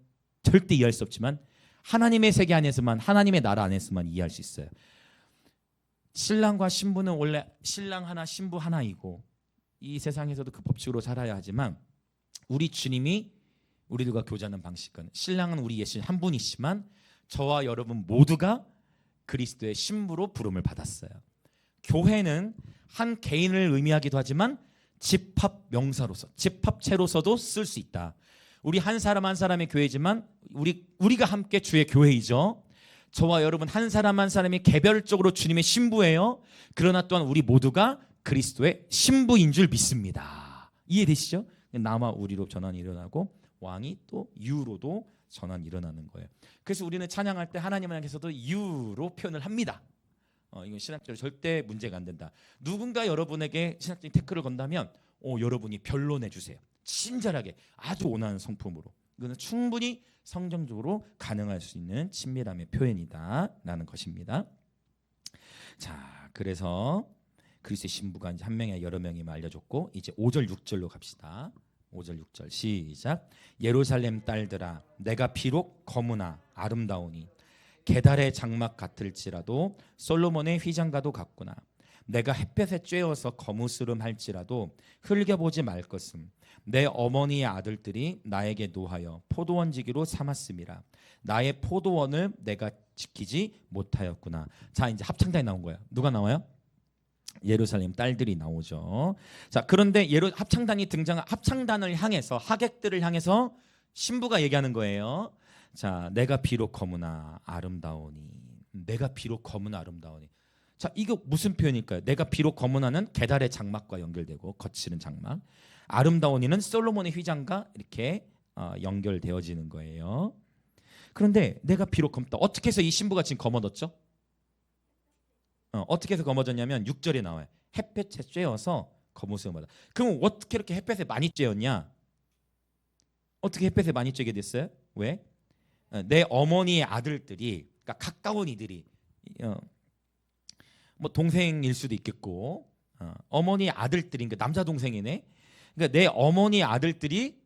절대 이해할 수 없지만 하나님의 세계 안에서만, 하나님의 나라 안에서만 이해할 수 있어요. 신랑과 신부는 원래 신랑 하나 신부 하나이고 이 세상에서도 그 법칙으로 살아야 하지만 우리 주님이 우리들과 교제하는 방식은 신랑은 우리 예수님 한 분이시지만 저와 여러분 모두가 그리스도의 신부로 부름을 받았어요. 교회는 한 개인을 의미하기도 하지만 집합 명사로서, 집합체로서도 쓸 수 있다. 우리 한 사람 한 사람의 교회지만 우리가 함께 주의 교회이죠. 저와 여러분 한 사람 한 사람이 개별적으로 주님의 신부예요. 그러나 또한 우리 모두가 그리스도의 신부인 줄 믿습니다. 이해되시죠? 나와 우리로 전환이 일어나고 왕이 또 유로도 전환이 일어나는 거예요. 그래서 우리는 찬양할 때 하나님을 향해서도 유로 표현을 합니다. 이건 신학적으로 절대 문제가 안 된다. 누군가 여러분에게 신학적인 태클을 건다면 여러분이 변론해 주세요. 친절하게 아주 온화한 성품으로. 이거는 충분히 성경적으로 가능할 수 있는 친밀함의 표현이다라는 것입니다. 자, 그래서 그리스도의 신부가 이제 한 명이 여러 명이 알려줬고 이제 5절 6절로 갑시다. 5절 6절 시작. 예루살렘 딸들아 내가 비록 거무나 아름다우니 게달의 장막 같을지라도 솔로몬의 휘장과도 같구나. 내가 햇볕에 쬐어서 거무스름할지라도 흘겨보지 말 것은 내 어머니의 아들들이 나에게 노하여 포도원지기로 삼았음이라. 나의 포도원을 내가 지키지 못하였구나. 자, 이제 합창단이 나온 거예요. 누가 나와요? 예루살렘 딸들이 나오죠. 자, 그런데 합창단이 합창단을 향해서 하객들을 향해서 신부가 얘기하는 거예요. 자, 내가 비록 거무나 아름다우니. 내가 비록 거무나 아름다우니. 자, 이거 무슨 표현일까요? 내가 비록 거무나는 게달의 장막과 연결되고 거칠은 장막. 아름다우니는 솔로몬의 휘장과 이렇게 연결되어지는 거예요. 그런데 내가 비록 검다. 어떻게 해서 이 신부가 지금 검어졌죠? 어떻게 해서 검어졌냐면 6절에 나와요. 햇볕에 쬐어서 검은색을 받아. 그럼 어떻게 이렇게 햇볕에 많이 쬐었냐? 어떻게 햇볕에 많이 쬐게 됐어요? 왜? 내 어머니의 아들들이, 그러니까 가까운 이들이, 뭐 동생일 수도 있겠고, 어머니의 아들들이, 그러니까 남자 동생이네. 그러니까 내 어머니의 아들들이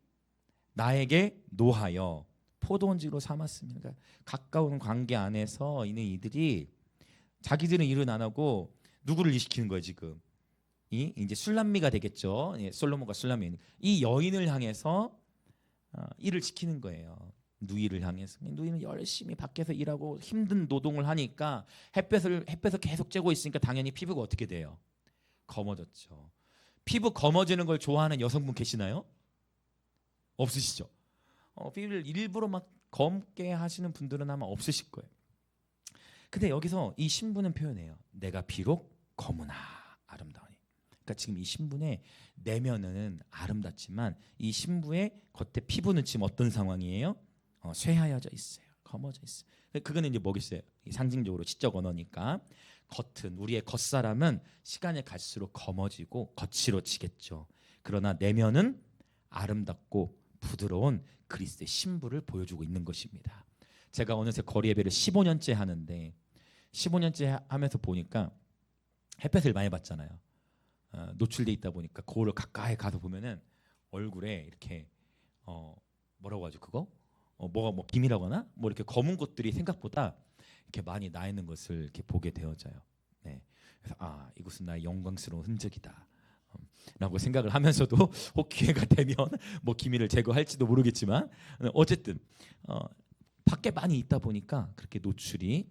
나에게 노하여 포도원지로 삼았습니다. 그러니까 가까운 관계 안에서 있는 이들이 자기들은 일은 안 하고 누구를 일시키는 거예요 지금? 이제 술람미가 되겠죠. 솔로몬과 술람미. 이 여인을 향해서 일을 시키는 거예요. 누이를 향해서. 누이는 열심히 밖에서 일하고 힘든 노동을 하니까 햇볕을 계속 쬐고 있으니까 당연히 피부가 어떻게 돼요? 검어졌죠. 피부 검어지는 걸 좋아하는 여성분 계시나요? 없으시죠? 피부를 일부러 막 검게 하시는 분들은 아마 없으실 거예요. 근데 여기서 이 신부는 표현해요. 내가 비록 거무나 아름다우니. 그러니까 지금 이 신부의 내면은 아름답지만 이 신부의 겉에 피부는 지금 어떤 상황이에요? 쇠하여져 있어요. 검어져 있어요. 그거는 이제 뭐겠어요? 상징적으로 지적 언어니까 겉은 우리의 겉사람은 시간이 갈수록 검어지고 거칠어지겠죠. 그러나 내면은 아름답고 부드러운 그리스도의 신부를 보여주고 있는 것입니다. 제가 어느새 거리 예배를 15년째 하는데 15년째 하면서 보니까 햇볕을 많이 받잖아요. 노출돼 있다 보니까 거울을 가까이 가서 보면은 얼굴에 이렇게 뭐라고 하죠 그거? 뭐가 뭐 김이라거나 뭐 이렇게 검은 것들이 생각보다 이렇게 많이 나 있는 것을 이렇게 보게 되어져요. 네. 그래서 이것은 나의 영광스러운 흔적이다. 라고 생각을 하면서도 혹 기회가 되면 뭐 기미를 제거할지도 모르겠지만 어쨌든 밖에 많이 있다 보니까 그렇게 노출이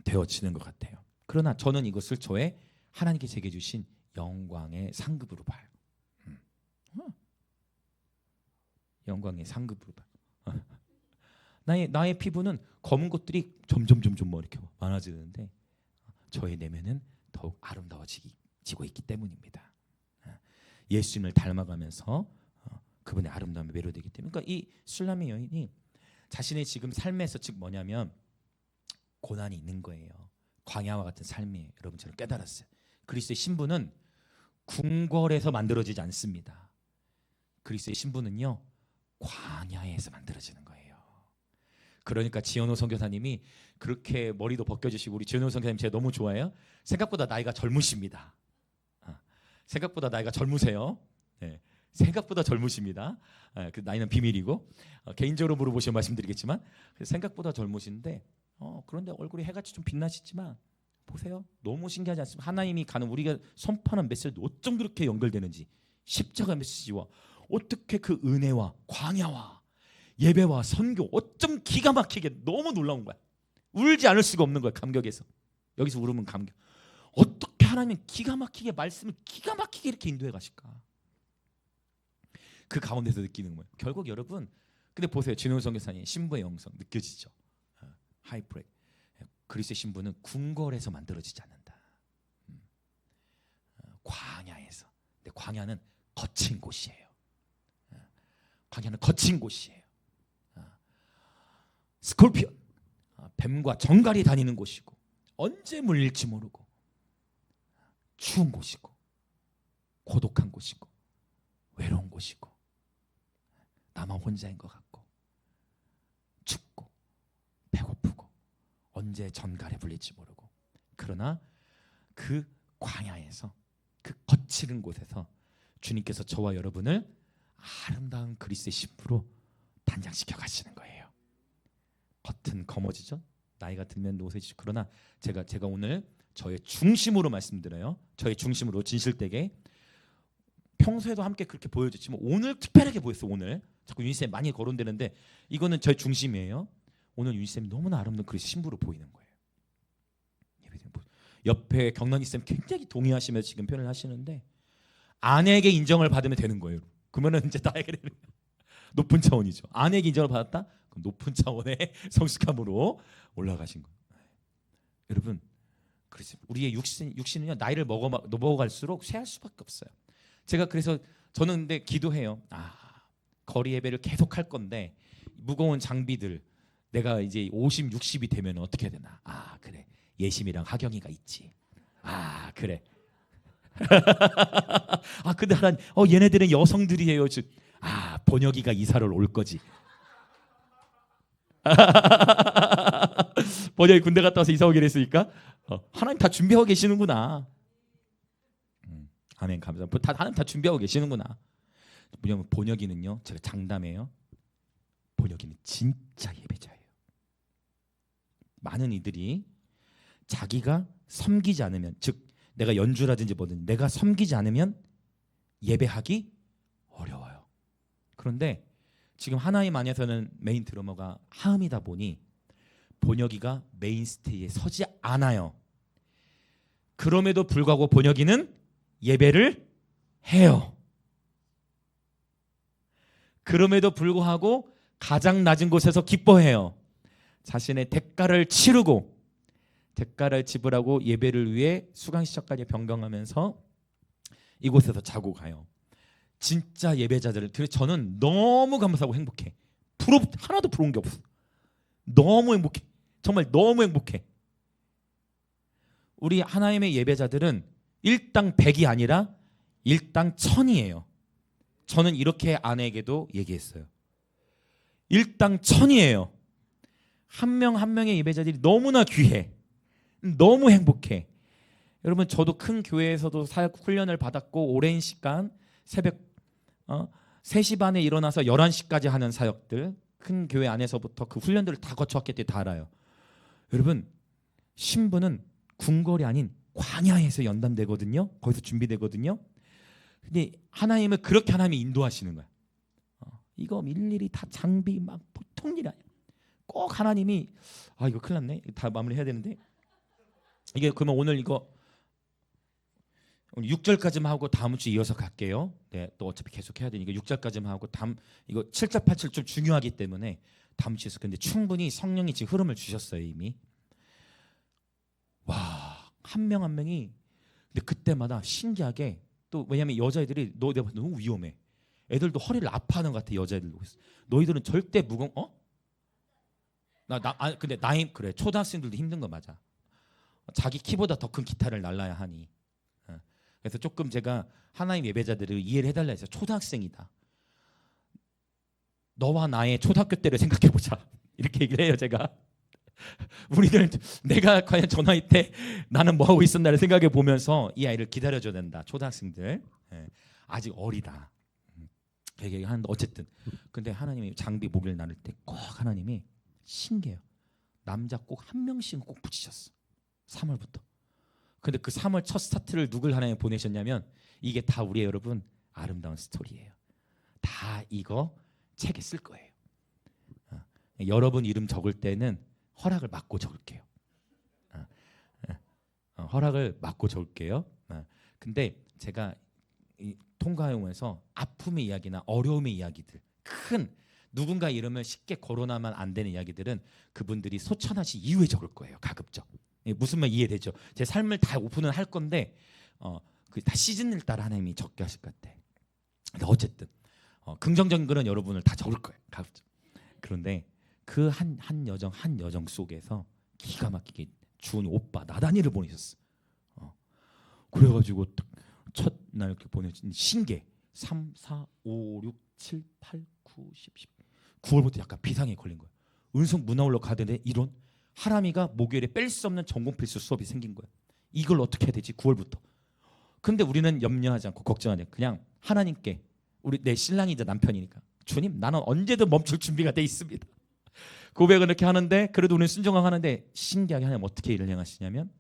되어지는 것 같아요. 그러나 저는 이것을 저의 하나님께 제게 주신 영광의 상급으로 봐요. 영광의 상급으로 봐. 나의 피부는 검은 것들이 점점 뭐 이렇게 많아지는데 저의 내면은 더욱 아름다워지고 있기 때문입니다. 예수님을 닮아가면서 그분의 아름다움에 매료되기 때문에. 그러니까 이 술람의 여인이 자신의 지금 삶에서 즉 뭐냐면 고난이 있는 거예요. 광야와 같은 삶이에요. 여러분처럼 깨달았어요. 그리스도의 신부는 궁궐에서 만들어지지 않습니다. 그리스도의 신부는요 광야에서 만들어지는 거예요. 그러니까 지현호 선교사님이 그렇게 머리도 벗겨주시고, 우리 지현호 선교사님 제가 너무 좋아해요. 생각보다 나이가 젊으십니다. 생각보다 나이가 젊으세요. 네. 생각보다 젊으십니다. 그 나이는 비밀이고 개인적으로 물어보시면 말씀드리겠지만 생각보다 젊으신데 그런데 얼굴이 해같이 좀 빛나시지만 보세요. 너무 신기하지 않습니까? 하나님이 가는 우리가 선포하는 메시지가 어쩜 그렇게 연결되는지, 십자가 메시지와 어떻게 그 은혜와 광야와 예배와 선교 어쩜 기가 막히게 너무 놀라운 거야. 울지 않을 수가 없는 거야. 감격에서. 여기서 울으면 감격. 어떻게 하나님이 기가 막히게 말씀을 기가 막히게 이렇게 인도해 가실까? 그 가운데서 느끼는 거예요. 결국 여러분, 근데 보세요. 진호 선교사님 신부의 영성 느껴지죠? 하이프레. 그리스도의 신부는 궁궐에서 만들어지지 않는다. 광야에서. 근데 광야는 거친 곳이에요. 광야는 거친 곳이에요. 스콜피온, 뱀과 정갈이 다니는 곳이고 언제 물릴지 모르고 추운 곳이고 고독한 곳이고 외로운 곳이고 나만 혼자인 것 같고 춥고 배고프고 언제 전갈에 불릴지 모르고, 그러나 그 광야에서 그 거칠은 곳에서 주님께서 저와 여러분을 아름다운 그리스도의 신부로 단장시켜 가시는 거예요. 겉은 검어지죠. 나이가 들면 노쇠지죠. 그러나 제가 오늘 저의 중심으로 말씀드려요. 저의 중심으로 진실되게, 평소에도 함께 그렇게 보여줬지만 오늘 특별하게 보였어. 오늘 자꾸 윤희쌤 많이 거론되는데 이거는 저의 중심이에요. 오늘 윤희쌤이 너무나 아름다운 그리스도 신부로 보이는 거예요. 옆에 경런이쌤 굉장히 동의하시면서 지금 표현을 하시는데 아내에게 인정을 받으면 되는 거예요. 그러면은 이제 나에게 높은 차원이죠. 아내에게 인정을 받았다? 그럼 높은 차원의 성숙함으로 올라가신 거예요. 여러분, 그래서 우리의 육신은요 나이를 먹어갈수록 쇠할 수밖에 없어요. 제가 그래서 저는 근데 기도해요. 거리 예배를 계속 할 건데 무거운 장비들 내가 이제 50, 60이 되면 어떻게 해야 되나? 그래. 예심이랑 하경이가 있지. 그래. 근데 하나님, 얘네들은 여성들이에요. 번역이가 이사를 올 거지. 번역이 군대 갔다 와서 이사 오기로 했으니까 하나님 다 준비하고 계시는구나. 아멘, 감사합니다. 하나님 다 준비하고 계시는구나. 왜냐면 번역이는요, 제가 장담해요. 번역이는 진짜 예배자예요. 많은 이들이 자기가 섬기지 않으면, 즉 내가 연주라든지 뭐든 내가 섬기지 않으면 예배하기 어려워요. 그런데 지금 하나님 안에서는 메인 드러머가 하음이다 보니 번역이가 메인 스테이지에 서지 않아요. 그럼에도 불구하고 번역이는 예배를 해요. 그럼에도 불구하고 가장 낮은 곳에서 기뻐해요. 자신의 대가를 치르고 대가를 지불하고 예배를 위해 수강시작까지 변경하면서 이곳에서 자고 가요. 진짜 예배자들을 저는 너무 감사하고 행복해. 하나도 부러운 게 없어. 너무 행복해. 정말 너무 행복해. 우리 하나님의 예배자들은 일당 100이 아니라 일당 1000이에요. 저는 이렇게 아내에게도 얘기했어요. 일당 1000이에요. 한 명 한 명의 예배자들이 너무나 귀해. 너무 행복해. 여러분, 저도 큰 교회에서도 사역 훈련을 받았고 오랜 시간 새벽 3시 반에 일어나서 11시까지 하는 사역들, 큰 교회 안에서부터 그 훈련들을 다 거쳐왔기 때문에 다 알아요. 여러분, 신부는 궁궐이 아닌 광야에서 연단되거든요. 거기서 준비되거든요. 근데 하나님은 그렇게 하나님이 인도하시는 거야. 이거 일일이 다 장비 막 보통 일 아니야. 꼭 하나님이 이거 큰일 났네. 다 마무리해야 되는데 이게 그러면 오늘 이거 오늘 6절까지만 하고 다음 주 이어서 갈게요. 네, 또 어차피 계속 해야 되니까 6절까지만 하고 다음 이거 7절 8절 좀 중요하기 때문에 다음 주에서 근데 충분히 성령이 지금 흐름을 주셨어요 이미. 와, 한 명 한 명이 근데 그때마다 신기하게 또 왜냐면 여자애들이 너 내가 너무 위험해. 애들도 허리를 아파하는 것 같아 여자애들도. 너희들은 절대 근데 나이 그래 초등학생들도 힘든 거 맞아. 자기 키보다 더 큰 기타를 날라야 하니. 그래서 조금 제가 하나님 예배자들을 이해를 해달라 해서 초등학생이다. 너와 나의 초등학교 때를 생각해보자. 이렇게 얘기를 해요 제가. 우리들 내가 과연 저 나이 때 나는 뭐 하고 있었나를 생각해 보면서 이 아이를 기다려줘야 된다. 초등학생들 아직 어리다. 얘기하는데 어쨌든 근데 하나님이 장비 목을 나눌 때 꼭 하나님이 신기해요. 남자 꼭 한 명씩은 꼭 붙이셨어. 3월부터. 근데 그 3월 첫 스타트를 누굴 하나님이 보내셨냐면 이게 다 우리 여러분 아름다운 스토리예요. 다 이거 책에 쓸 거예요. 여러분 이름 적을 때는 허락을 받고 적을게요. 허락을 받고 적을게요. 근데 제가 이 통과용에서 아픔의 이야기나 어려움의 이야기들 큰 누군가 이름을 쉽게 거론하면 안 되는 이야기들은 그분들이 소천하신 이후에 적을 거예요. 가급적. 무슨 말 이해되죠? 제 삶을 다 오픈을 할 건데 그 다 시즌을 따라 하나님이 적게 하실 것 같아. 근데 어쨌든 긍정적인 거는 여러분을 다 적을 거예요. 가급적. 그런데 그 한 여정 속에서 기가 막히게 주은 오빠 나단이를 보내셨어. 그래가지고 첫날 이렇게 보내신 신계 3, 4, 5, 6, 7, 8, 9, 10, 11 9월부터 약간 비상에 걸린 거예요. 은성 문화올로 가는데 이런 하람이가 목요일에 뺄 수 없는 전공 필수 수업이 생긴 거예요. 이걸 어떻게 해야 되지? 9월부터. 근데 우리는 염려하지 않고 걱정하지 않고 그냥 하나님께 우리 내 신랑이자 남편이니까 주님 나는 언제든 멈출 준비가 돼 있습니다. 고백을 이렇게 하는데 그래도 우리는 순종하고 하는데 신기하게 하나님 어떻게 일을 행하시냐면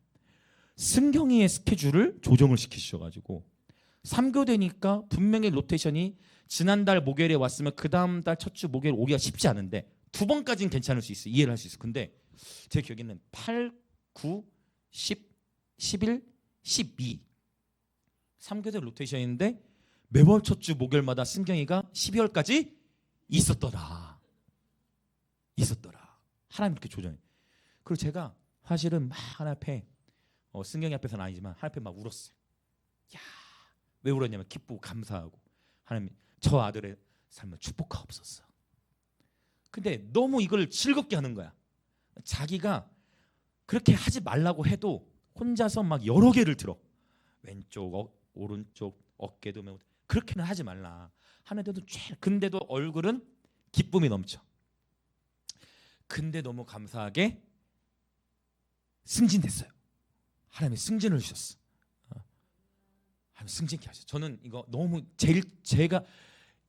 승경이의 스케줄을 조정을 시키셔가지고 3교대니까 분명히 로테이션이 지난달 목요일에 왔으면 그 다음 달 첫 주 목요일 오기가 쉽지 않은데 2번까지는 괜찮을 수 있어. 이해를 할 수 있어. 근데 제 기억에는 8, 9, 10, 11, 12 3교대 로테이션인데 매월 첫 주 목요일마다 승경이가 12월까지 있었더라. 하나님 이렇게 조정해. 그리고 제가 사실은 막 하나님 앞에 승경이 앞에서는 아니지만 하나님 앞에 막 울었어요. 야, 왜 울었냐면 기쁘고 감사하고 하나님 저 아들의 삶을 축복하옵소서. 근데 너무 이걸 즐겁게 하는 거야. 자기가 그렇게 하지 말라고 해도 혼자서 막 여러 개를 들어. 왼쪽, 오른쪽, 어깨도 메고 그렇게는 하지 말라. 하는데도 근데도 얼굴은 기쁨이 넘쳐. 근데 너무 감사하게 승진됐어요. 하나님이 승진을 주셨어. 하나님 승진케 하셨어. 저는 이거 너무 제가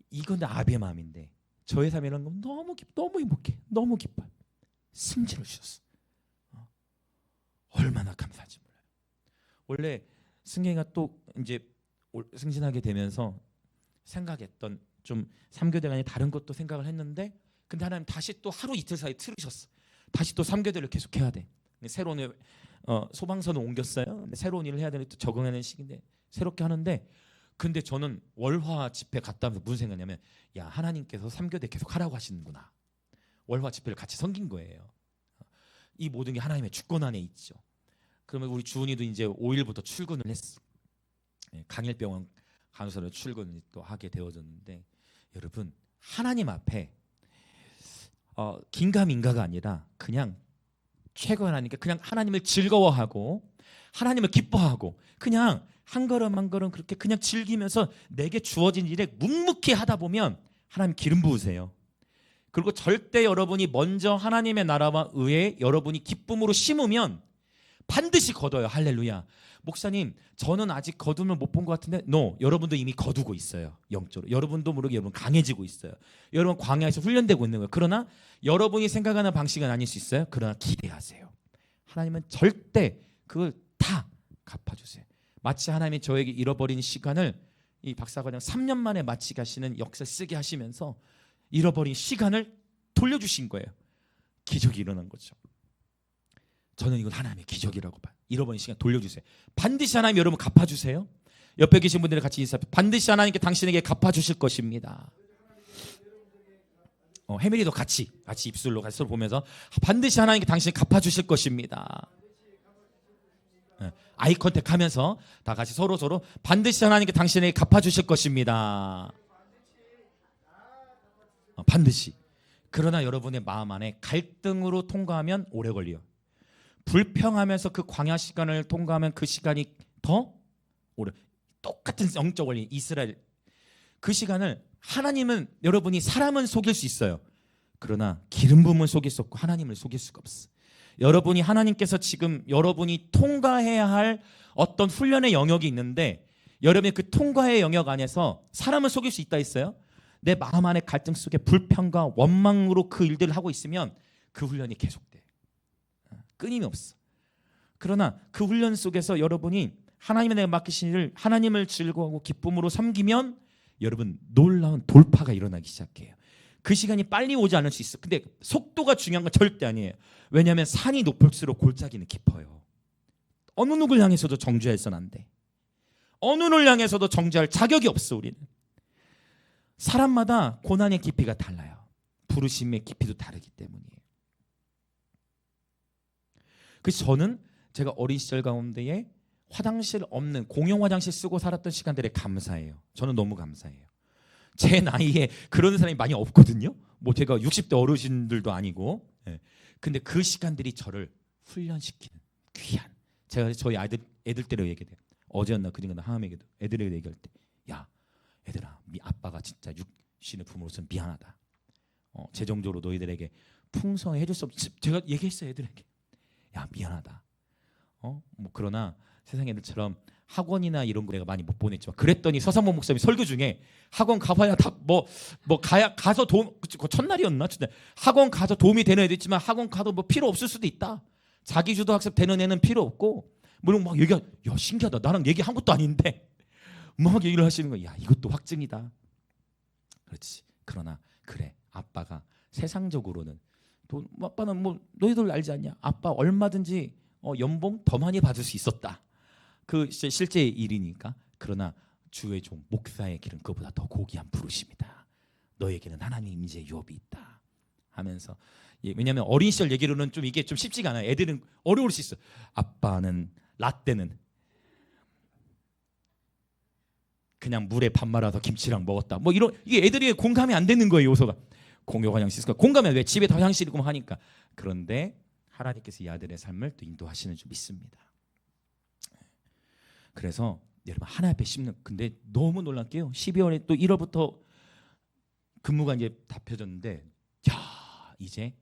이건 아비의 마음인데 저의 삶이라는 건 너무 행복해. 너무 기뻐요. 승진을 주셨어. 얼마나 감사한지 몰라요. 원래 승경이가 또 이제 승진하게 되면서 생각했던 좀 3교대가 아닌 다른 것도 생각을 했는데 근데 하나님 다시 또 하루 이틀 사이 틀으셨어. 다시 또 3교대를 계속 해야 돼. 새로운 소방서는 옮겼어요. 근데 새로운 일을 해야 되는 또 적응하는 시기인데 새롭게 하는데 근데 저는 월화 집회 갔다 오면서 무슨 생각이냐면 야 하나님께서 3교대 계속 하라고 하시는구나. 월화 집회를 같이 섬긴 거예요. 이 모든 게 하나님의 주권 안에 있죠. 그러면 우리 주은이도 이제 5일부터 출근을 했어. 강일병원 간호사로 출근을 또 하게 되어졌는데 여러분 하나님 앞에 긴가민가가 아니라 그냥 최고 하나님께 그냥 하나님을 즐거워하고 하나님을 기뻐하고 그냥 한 걸음 한 걸음 그렇게 그냥 즐기면서 내게 주어진 일에 묵묵히 하다 보면 하나님 기름 부으세요. 그리고 절대 여러분이 먼저 하나님의 나라와 의에 여러분이 기쁨으로 심으면 반드시 거둬요. 할렐루야. 목사님 저는 아직 거둠을 못 본 것 같은데 여러분도 이미 거두고 있어요. 영적으로. 여러분도 모르게 여러분 강해지고 있어요. 여러분 광야에서 훈련되고 있는 거예요. 그러나 여러분이 생각하는 방식은 아닐 수 있어요. 그러나 기대하세요. 하나님은 절대 그걸 다 갚아주세요. 마치 하나님이 저에게 잃어버린 시간을 이 박사과장 3년 만에 마치 가시는 역사 쓰게 하시면서 잃어버린 시간을 돌려주신 거예요. 기적이 일어난 거죠. 저는 이건 하나님의 기적이라고 봐요. 잃어버린 시간 돌려주세요. 반드시 하나님 여러분 갚아주세요. 옆에 계신 분들이 같이 인사해. 반드시 하나님께 당신에게 갚아주실 것입니다. 해밀이도 같이 입술로 같이 서로 보면서 반드시 하나님께 당신이 갚아주실 것입니다. 아이 컨택하면서 다 같이 서로 반드시 하나님께 당신에게 갚아주실 것입니다. 반드시. 그러나 여러분의 마음 안에 갈등으로 통과하면 오래 걸려요. 불평하면서 그 광야 시간을 통과하면 그 시간이 더 오래. 똑같은 영적 원리 이스라엘 그 시간을 하나님은 여러분이 사람은 속일 수 있어요. 그러나 기름 부음은 속일 수 없고 하나님을 속일 수가 없어. 여러분이 하나님께서 지금 여러분이 통과해야 할 어떤 훈련의 영역이 있는데 여러분이 그 통과의 영역 안에서 사람을 속일 수 있다 했어요. 내 마음 안의 갈등 속에 불평과 원망으로 그 일들을 하고 있으면 그 훈련이 계속돼. 끊임이 없어. 그러나 그 훈련 속에서 여러분이 하나님의 내가 맡기신 일을 하나님을 즐거워하고 기쁨으로 섬기면 여러분 놀라운 돌파가 일어나기 시작해요. 그 시간이 빨리 오지 않을 수 있어. 근데 속도가 중요한 건 절대 아니에요. 왜냐하면 산이 높을수록 골짜기는 깊어요. 어느 누구를 향해서도 정죄해서는 안 돼. 어느 누구를 향해서도 정죄할 자격이 없어. 우리는 사람마다 고난의 깊이가 달라요. 부르심의 깊이도 다르기 때문이에요. 그래서 저는 제가 어린 시절 가운데에 화장실 없는 공용 화장실 쓰고 살았던 시간들에 감사해요. 저는 너무 감사해요. 제 나이에 그런 사람이 많이 없거든요. 뭐 제가 60대 어르신들도 아니고. 근데 그 시간들이 저를 훈련시키는 귀한. 제가 저희 애들 때로 얘기해요. 어제였나 그전에 하함에게도 애들에게 얘기할 때, 야 얘들아, 아빠가 진짜 육신의 부모로서 미안하다. 재정적으로 너희들에게 풍성히 해줄 수 없지. 제가 얘기했어요 애들에게. 야 미안하다. 뭐 그러나 세상 애들처럼 학원이나 이런 거 내가 많이 못 보냈지만 그랬더니 서상모 목사님이 설교 중에 학원 가봐야 다 가서 도움 첫날이었나 학원 가서 도움이 되는 애도 있지만 학원 가도 뭐 필요 없을 수도 있다. 자기주도 학습 되는 애는 필요 없고 물론 막 얘기야 신기하다. 나랑 얘기한 것도 아닌데 막 얘기를 하시는 거야. 야 이것도 확증이다. 그렇지. 그러나 그래 아빠가 세상적으로는 또 아빠는 뭐 너희들 알지 않냐? 아빠 얼마든지 연봉 더 많이 받을 수 있었다. 그 실제 일이니까. 그러나 주의 종 목사의 길은 그보다 더 고귀한 부르심이다. 너에게는 하나님의 임재의 유업이 있다 하면서 왜냐하면 어린 시절 얘기로는 좀 이게 좀 쉽지가 않아요. 애들은 어려울 수 있어. 아빠는 라떼는 그냥 물에 밥 말아서 김치랑 먹었다. 뭐 이런 이게 애들이 공감이 안 되는 거예요. 요소가 공용 화장실 공감해. 왜 집에 다 화장실이고 하니까. 그런데 하나님께서 이 아들의 삶을 또 인도하시는 줄 믿습니다. 그래서 여러분 하나 앞에 심는 근데 너무 놀랍게요. 12월에 또 1월부터 근무가 이제 다 펴졌는데 야 이제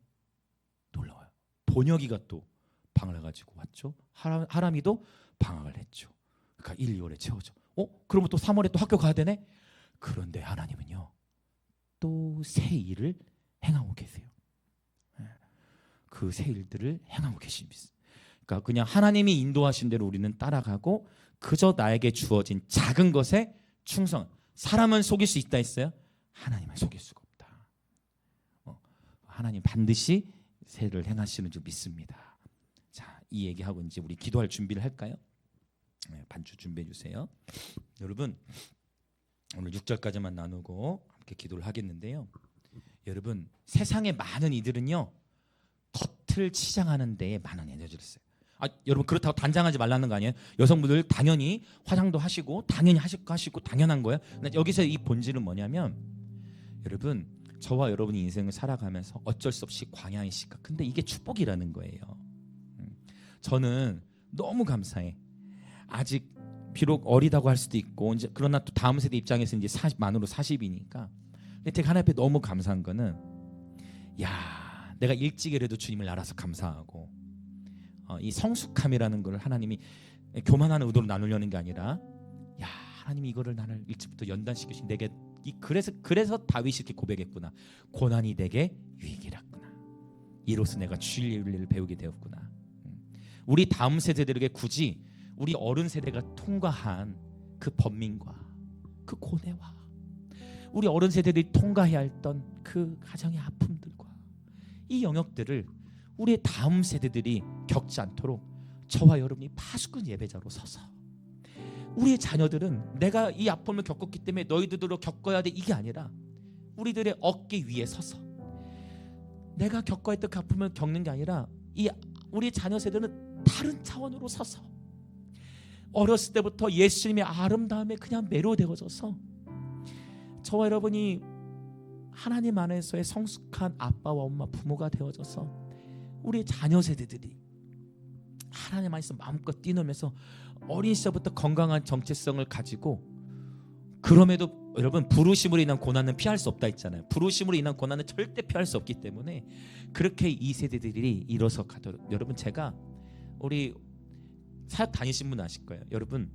놀라워요. 번역이가 또 방을 가지고 왔죠. 하람이도 방학을 했죠. 그러니까 1, 2월에 채워져. 그러면 또 3월에 또 학교 가야 되네. 그런데 하나님은요 또 새 일을 행하고 계세요. 그 새 일들을 행하고 계십니다. 그러니까 그냥 하나님이 인도하신 대로 우리는 따라가고 그저 나에게 주어진 작은 것에 충성. 사람은 속일 수 있다 했어요. 하나님은 속일 수가 없다. 하나님 반드시 새를 행하시는 줄 믿습니다. 자, 이 얘기하고 이제 우리 기도할 준비를 할까요? 반주 준비해 주세요. 여러분 오늘 6절까지만 나누고 함께 기도를 하겠는데요. 여러분 세상의 많은 이들은요 겉을 치장하는 데에 많은 에너지를 써요. 여러분 그렇다고 단장하지 말라는 거 아니에요? 여성분들 당연히 화장도 하시고 당연히 하시고 당연한 거예요. 근데 여기서 이 본질은 뭐냐면 여러분 저와 여러분이 인생을 살아가면서 어쩔 수 없이 광야의 시각. 근데 이게 축복이라는 거예요. 저는 너무 감사해. 아직 비록 어리다고 할 수도 있고 이제 그러나 또 다음 세대 입장에서 이제 만으로 40이니까. 근데 제가 하나 앞에 너무 감사한 거는 야 내가 일찍이라도 주님을 알아서 감사하고 이 성숙함이라는 걸 하나님이 교만하는 의도로 나누려는 게 아니라 야 하나님이 이거를 나를 일찍부터 연단시키신 내게 그래서 다윗이 이렇게 고백했구나. 고난이 내게 유익이랐구나. 이로써 내가 주의 윤리를 배우게 되었구나. 우리 다음 세대들에게 굳이 우리 어른 세대가 통과한 그 번민과 그 고뇌와 우리 어른 세대들이 통과해야 했던 그 가정의 아픔들과 이 영역들을 우리의 다음 세대들이 겪지 않도록 저와 여러분이 파수꾼 예배자로 서서 우리의 자녀들은 내가 이 아픔을 겪었기 때문에 너희들도 겪어야 돼, 이게 아니라 우리들의 어깨 위에 서서 내가 겪어야 했던 그 아픔을 겪는 게 아니라 우리 자녀 세대는 다른 차원으로 서서 어렸을 때부터 예수님의 아름다움에 그냥 매료되어져서 저와 여러분이 하나님 안에서의 성숙한 아빠와 엄마, 부모가 되어져서 우리 자녀 세대들이 하나님 안에서 마음껏 뛰놀면서 어린 시절부터 건강한 정체성을 가지고, 그럼에도 여러분 부르심으로 인한 고난은 피할 수 없다 했잖아요. 부르심으로 인한 고난은 절대 피할 수 없기 때문에 그렇게 이 세대들이 일어서 가도록, 여러분 제가 우리 사역 다니신 분 아실 거예요. 여러분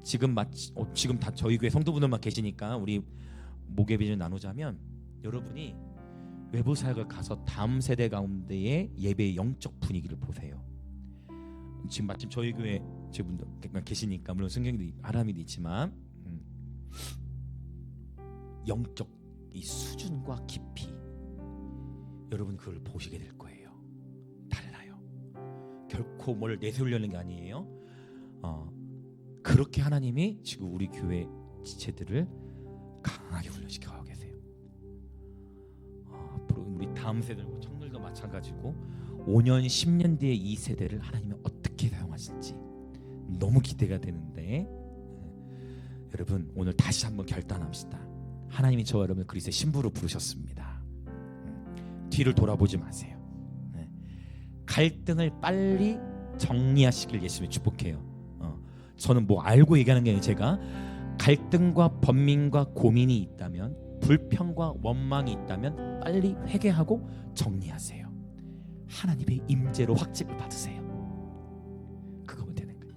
지금 다 저희 교회 성도분들만 계시니까 우리 목예비를 나누자면, 여러분이 외부 사역을 가서 다음 세대 가운데의 예배의 영적 분위기를 보세요. 지금 마침 저희 교회 제분들 계시니까 물론 성경도 아람이도 있지만 영적 이 수준과 깊이 여러분 그걸 보시게 될 거예요. 달라요. 결코 뭘 내세우려는 게 아니에요. 그렇게 하나님이 지금 우리 교회 지체들을 강하게 훈련시켜가고 계세요. 앞으로 우리 다음 세대, 청년들도 마찬가지고 5년 10년 뒤에 이 세대를 하나님이 어떻게 사용하실지 너무 기대가 되는데, 여러분 오늘 다시 한번 결단합시다. 하나님이 저와 여러분을 그리스도의 신부로 부르셨습니다. 뒤를 돌아보지 마세요. 갈등을 빨리 정리하시길 예수님이 축복해요. 저는 뭐 알고 얘기하는 게 아니라 제가 갈등과 번민과 고민이 있다면, 불평과 원망이 있다면 빨리 회개하고 정리하세요. 하나님의 임재로 확증을 받으세요. 그거면 되는 거예요.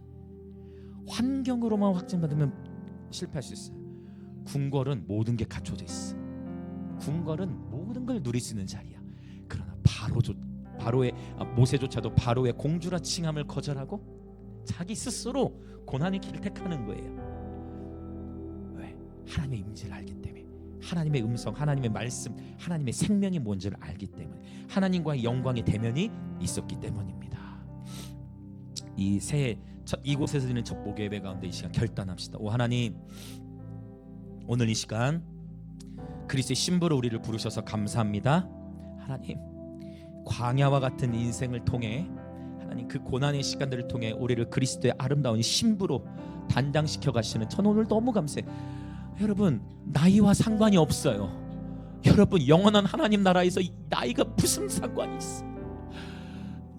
환경으로만 확증받으면 실패할 수 있어요. 궁궐은 모든 게 갖춰져 있어. 궁궐은 모든 걸 누릴 수 있는 자리야. 그러나 모세조차도 바로의 공주라 칭함을 거절하고 자기 스스로 고난의 길을 택하는 거예요. 왜? 하나님의 임재를 알기 때문에, 하나님의 음성, 하나님의 말씀, 하나님의 생명이 뭔지를 알기 때문에, 하나님과의 영광의 대면이 있었기 때문입니다. 이 새해 이곳에서 드리는 첫 목요 예배 가운데 이 시간 결단합시다. 오 하나님, 오늘 이 시간 그리스도의 신부로 우리를 부르셔서 감사합니다. 하나님, 광야와 같은 인생을 통해 하나님 그 고난의 시간들을 통해 우리를 그리스도의 아름다운 신부로 단장시켜 가시는 전 오늘 너무 감사해요. 여러분 나이와 상관이 없어요. 여러분 영원한 하나님 나라에서 나이가 무슨 상관이 있어.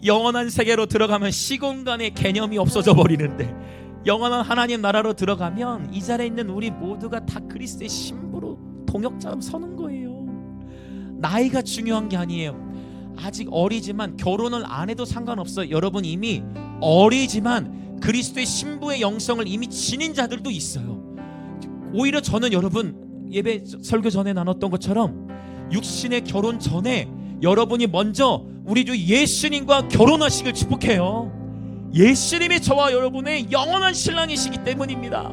영원한 세계로 들어가면 시공간의 개념이 없어져 버리는데, 영원한 하나님 나라로 들어가면 이 자리에 있는 우리 모두가 다 그리스도의 신부로 동역자로 서는 거예요. 나이가 중요한 게 아니에요. 아직 어리지만 결혼을 안 해도 상관없어요. 여러분 이미 어리지만 그리스도의 신부의 영성을 이미 지닌 자들도 있어요. 오히려 저는 여러분 예배 설교 전에 나눴던 것처럼 육신의 결혼 전에 여러분이 먼저 우리 주 예수님과 결혼하시길 축복해요. 예수님이 저와 여러분의 영원한 신랑이시기 때문입니다.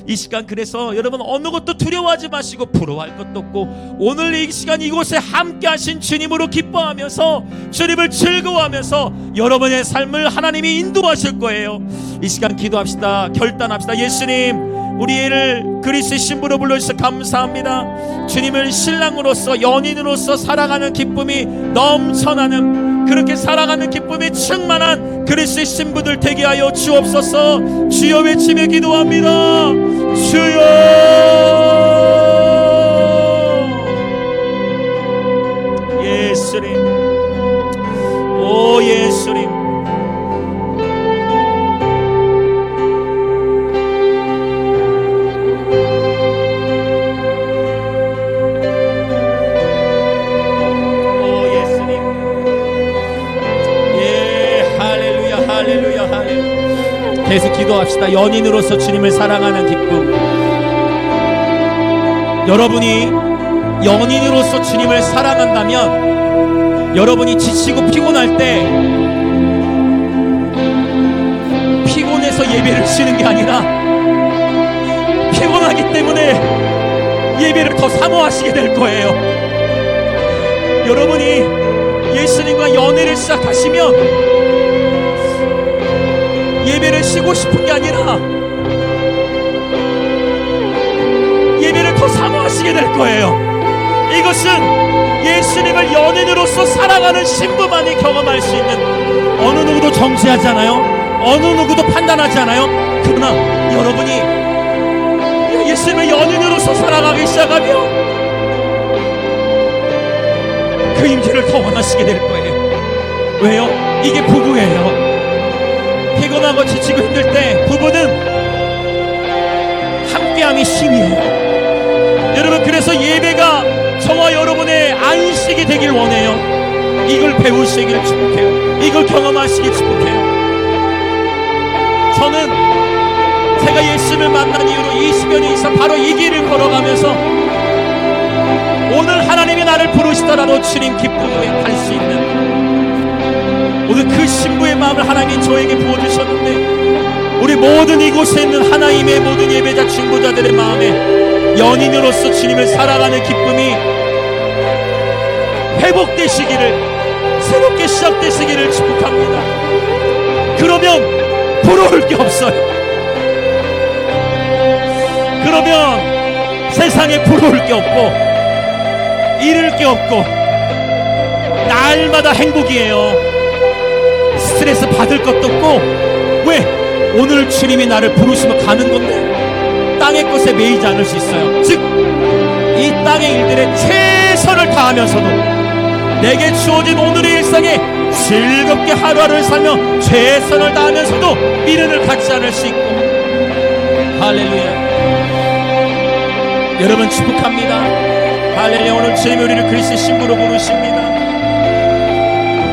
이 시간 그래서 여러분 어느 것도 두려워하지 마시고 부러워할 것도 없고, 오늘 이 시간 이곳에 함께 하신 주님으로 기뻐하면서 주님을 즐거워하면서 여러분의 삶을 하나님이 인도하실 거예요. 이 시간 기도합시다. 결단합시다. 예수님, 우리를 그리스도의 신부로 불러주셔서 감사합니다. 주님을 신랑으로서 연인으로서 살아가는 기쁨이 넘쳐나는, 그렇게 살아가는 기쁨이 충만한 그리스도의 신부들 되게 하여 주옵소서. 주여 외치며 기도합니다. 주여. 예수님, 오 예수님, 계속 기도합시다. 연인으로서 주님을 사랑하는 기쁨. 여러분이 연인으로서 주님을 사랑한다면, 여러분이 지치고 피곤할 때 피곤해서 예배를 쉬는 게 아니라 피곤하기 때문에 예배를 더 사모하시게 될 거예요. 여러분이 예수님과 연애를 시작하시면 예배를 쉬고 싶은 게 아니라 경험하시게 될 거예요. 이것은 예수님을 연인으로서 사랑하는 신부만이 경험할 수 있는, 어느 누구도 정죄하지 않아요. 어느 누구도 판단하지 않아요. 그러나 여러분이 예수님을 연인으로서 살아가기 시작하면 그 임재를 더 원하시게 될 거예요. 왜요? 이게 부부예요. 피곤하고 지치고 힘들 때 부부는 함께함이 힘이에요. 여러분, 그래서 예배가 저와 여러분의 안식이 되길 원해요. 이걸 배우시길 축복해요. 이걸 경험하시길 축복해요. 저는 제가 예수님을 만난 이후로 20년 이상 바로 이 길을 걸어가면서 오늘 하나님이 나를 부르시더라도 주님 기쁨에 갈 수 있는, 오늘 그 신부의 마음을 하나님이 저에게 부어주셨는데, 우리 모든 이곳에 있는 하나님의 모든 예배자 중보자들의 마음에 연인으로서 주님을 살아가는 기쁨이 회복되시기를, 새롭게 시작되시기를 축복합니다. 그러면 부러울 게 없어요. 그러면 세상에 부러울 게 없고 잃을 게 없고 날마다 행복이에요. 스트레스 받을 것도 없고, 왜? 오늘 주님이 나를 부르시면 가는 건데 땅의 것에 매이지 않을 수 있어요. 즉, 이 땅의 일들에 최선을 다하면서도 내게 주어진 오늘의 일상에 즐겁게 하루하루를 살며 최선을 다하면서도 미련을 갖지 않을 수 있고. 할렐루야. 여러분 축복합니다. 할렐루야. 오늘 주님이 우리를 그리스도의 신부로 부르십니다.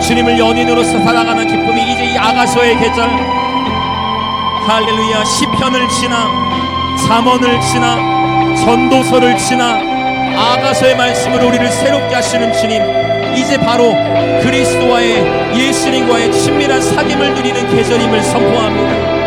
주님을 연인으로서 살아가는 기쁨이 이제 이 아가서의 계절, 할렐루야, 시편을 지나 잠언을 지나 전도서를 지나 아가서의 말씀으로 우리를 새롭게 하시는 주님, 이제 바로 그리스도와의, 예수님과의 친밀한 사귐을 누리는 계절임을 선포합니다.